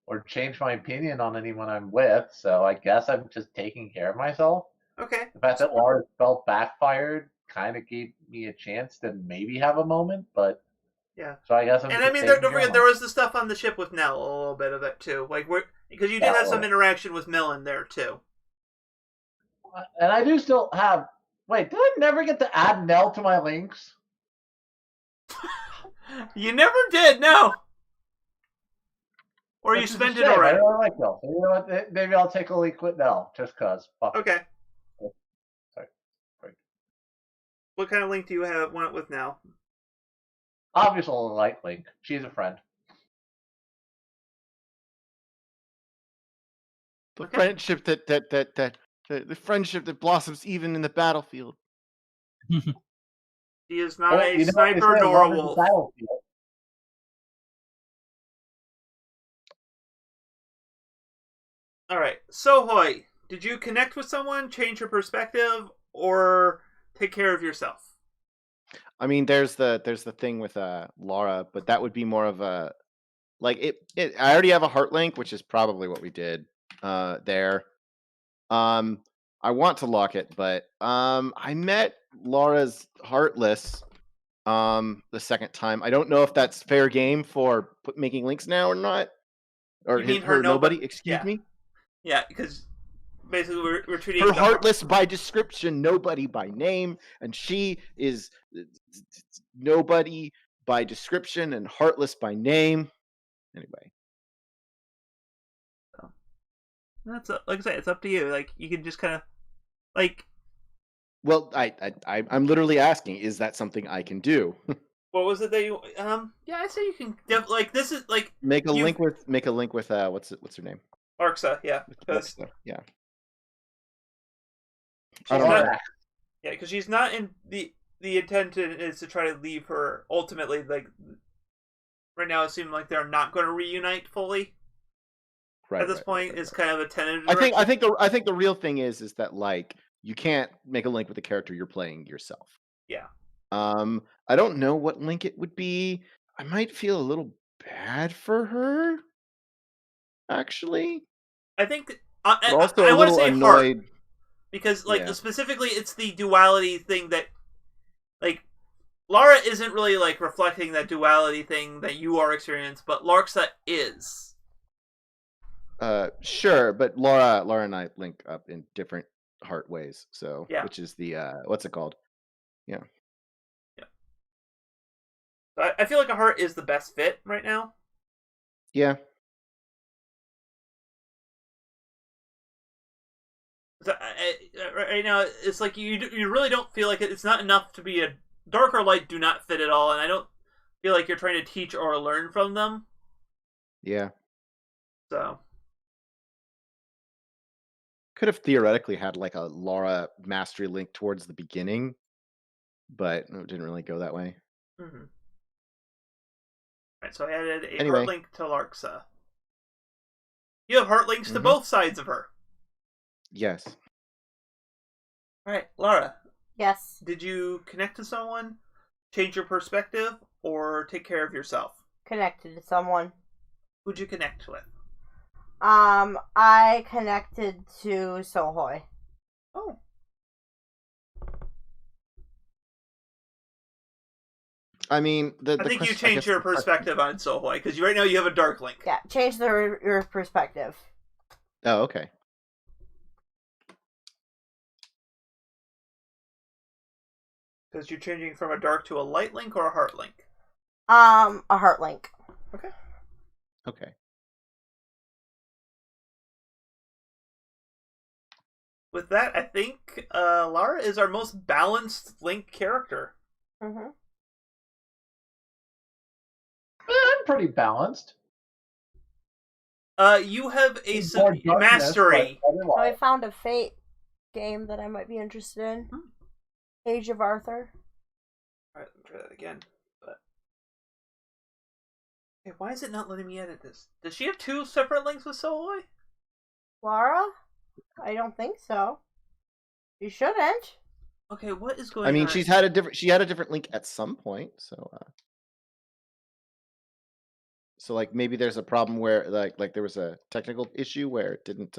or change my opinion on anyone I'm with, so I guess I'm just taking care of myself. Okay. The fact that Lara felt backfired kind of gave me a chance to maybe have a moment, but yeah. So I guess I'm. And I mean, don't forget there was the stuff on the ship with Nell, a little bit of it too, because you did have some interaction with Millen there too. And I do still have. Wait, did I never get to add Nell to my links? You never did, no. Or you spent it already. I don't like Nell. So you know what? Maybe I'll take a link with Nell, just cause. Okay. Sorry. What kind of link do you want with Nell? Obviously, a light link. She's a friend. The friendship the friendship that blossoms even in the battlefield. She is not a sniper nor a wolf. All right, Sohoy, did you connect with someone, change your perspective, or take care of yourself? I mean, there's the thing with Lara, but that would be more of a I already have a heart link, which is probably what we did there. I want to lock it, but I met Lara's Heartless the second time. I don't know if that's fair game for making links now or not. Or You mean her nobody, excuse yeah. me? Yeah, because basically we're treating her Heartless by description, nobody by name, and she is nobody by description and Heartless by name. Anyway. That's like I said, it's up to you. Like you can just kind of like. Well, I'm literally asking, is that something I can do? What was it that you? Yeah, I say you can. Like this is like make a link with what's her name? Larxa, yeah. Because yeah. I don't know. Yeah, because she's not in the intention is to try to leave her ultimately. Like right now, it seems like they're not going to reunite fully. Right, at this point, it's kind of a tentative. I think the real thing is that like you can't make a link with the character you're playing yourself. Yeah. I don't know what link it would be. I might feel a little bad for her. Actually, I think but also I want to say annoyed Heart, because like specifically, it's the duality thing that like Lara isn't really like reflecting that duality thing that you are experiencing, but Larxa is. Sure, but Lara and I link up in different heart ways, so which is the what's it called? Yeah. I feel like a heart is the best fit right now. Yeah. So, right now, it's like you really don't feel like it. It's not enough to be a dark or light. Do not fit at all, and I don't feel like you're trying to teach or learn from them. Yeah. So. Could have theoretically had like a Lara mastery link towards the beginning, but it didn't really go that way. Mm-hmm. Right, so I added a heart link to Larxa. You have heart links to both sides of her. Yes. Alright, Lara. Yes. Did you connect to someone, change your perspective, or take care of yourself? Connected to someone. Who'd you connect with? I connected to Sohoy. Oh. I mean, I think you changed your perspective on Sohoy, because right now you have a dark link. Yeah, change your perspective. Oh, okay. Because you're changing from a dark to a light link or a heart link? A heart link. Okay. Okay. With that, I think Lara is our most balanced Link character. Mm-hmm. I'm pretty balanced. You have a mastery. So I found a Fate game that I might be interested in. Age of Arthur. Alright, let me try that again. But... Hey, why is it not letting me edit this? Does she have two separate links with Sohoy? Lara? I don't think so. You shouldn't. Okay, what is going on? I mean, she had a different link at some point, so so like maybe there's a problem where like there was a technical issue where it didn't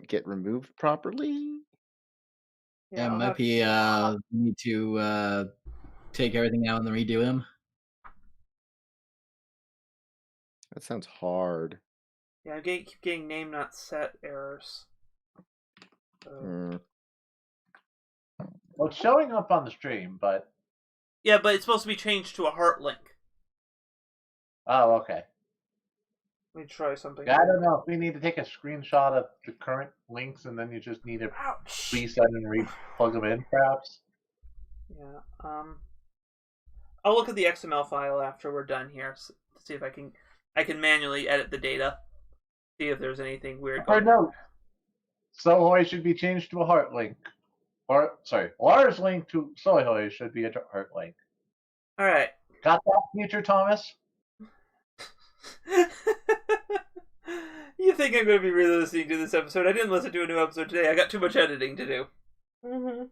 get removed properly. Yeah, it might be you need to take everything out and then redo them. That sounds hard. Yeah, I keep getting name not set errors. So... Well, it's showing up on the stream, but... Yeah, but it's supposed to be changed to a heart link. Oh, okay. Let me try something. Yeah, I don't know if we need to take a screenshot of the current links and then you just need to reset and re-plug them in, perhaps? Yeah, I'll look at the XML file after we're done here to see if I can manually edit the data. See if there's anything weird going on. Sohoy should be changed to a heart link. Or, sorry, Lara's link to Sohoy should be a heart link. Alright. Got that, future Thomas? You think I'm going to be re-listening to this episode? I didn't listen to a new episode today. I got too much editing to do. Mm-hmm.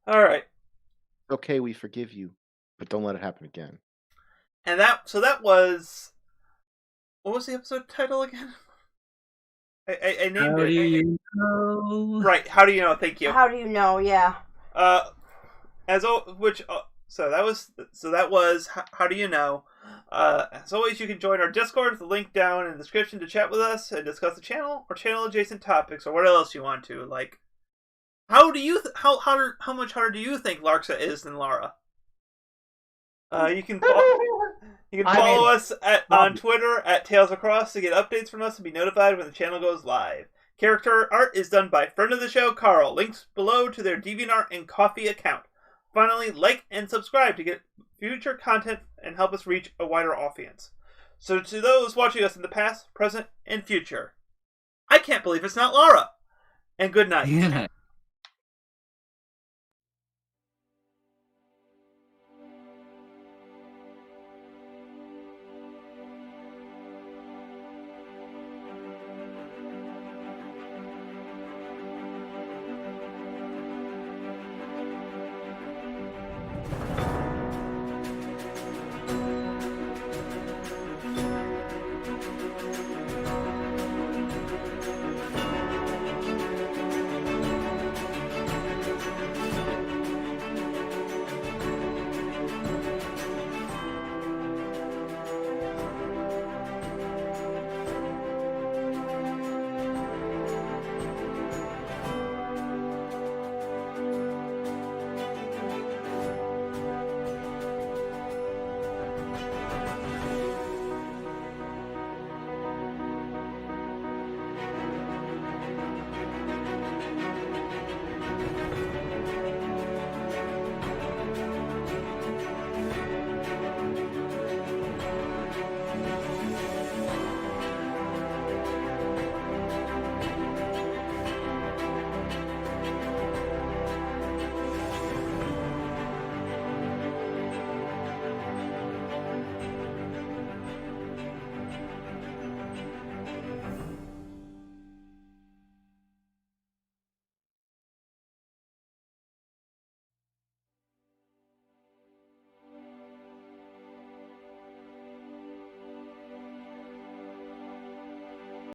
Alright. Okay, we forgive you, but don't let it happen again. And that was... What was the episode title again? I named How it. do you know? Right. How do you know? Thank you. How do you know? Yeah. So that was how do you know? As always, you can join our Discord with the link down in the description to chat with us and discuss the channel or channel adjacent topics or what else you want to. Like, how much harder do you think Larxa is than Lara? You can follow us on Twitter at Tales Across to get updates from us and be notified when the channel goes live. Character art is done by friend of the show, Carl. Links below to their DeviantArt and Ko-fi account. Finally, like and subscribe to get future content and help us reach a wider audience. So to those watching us in the past, present, and future, I can't believe it's not Lara. And good night. Yeah.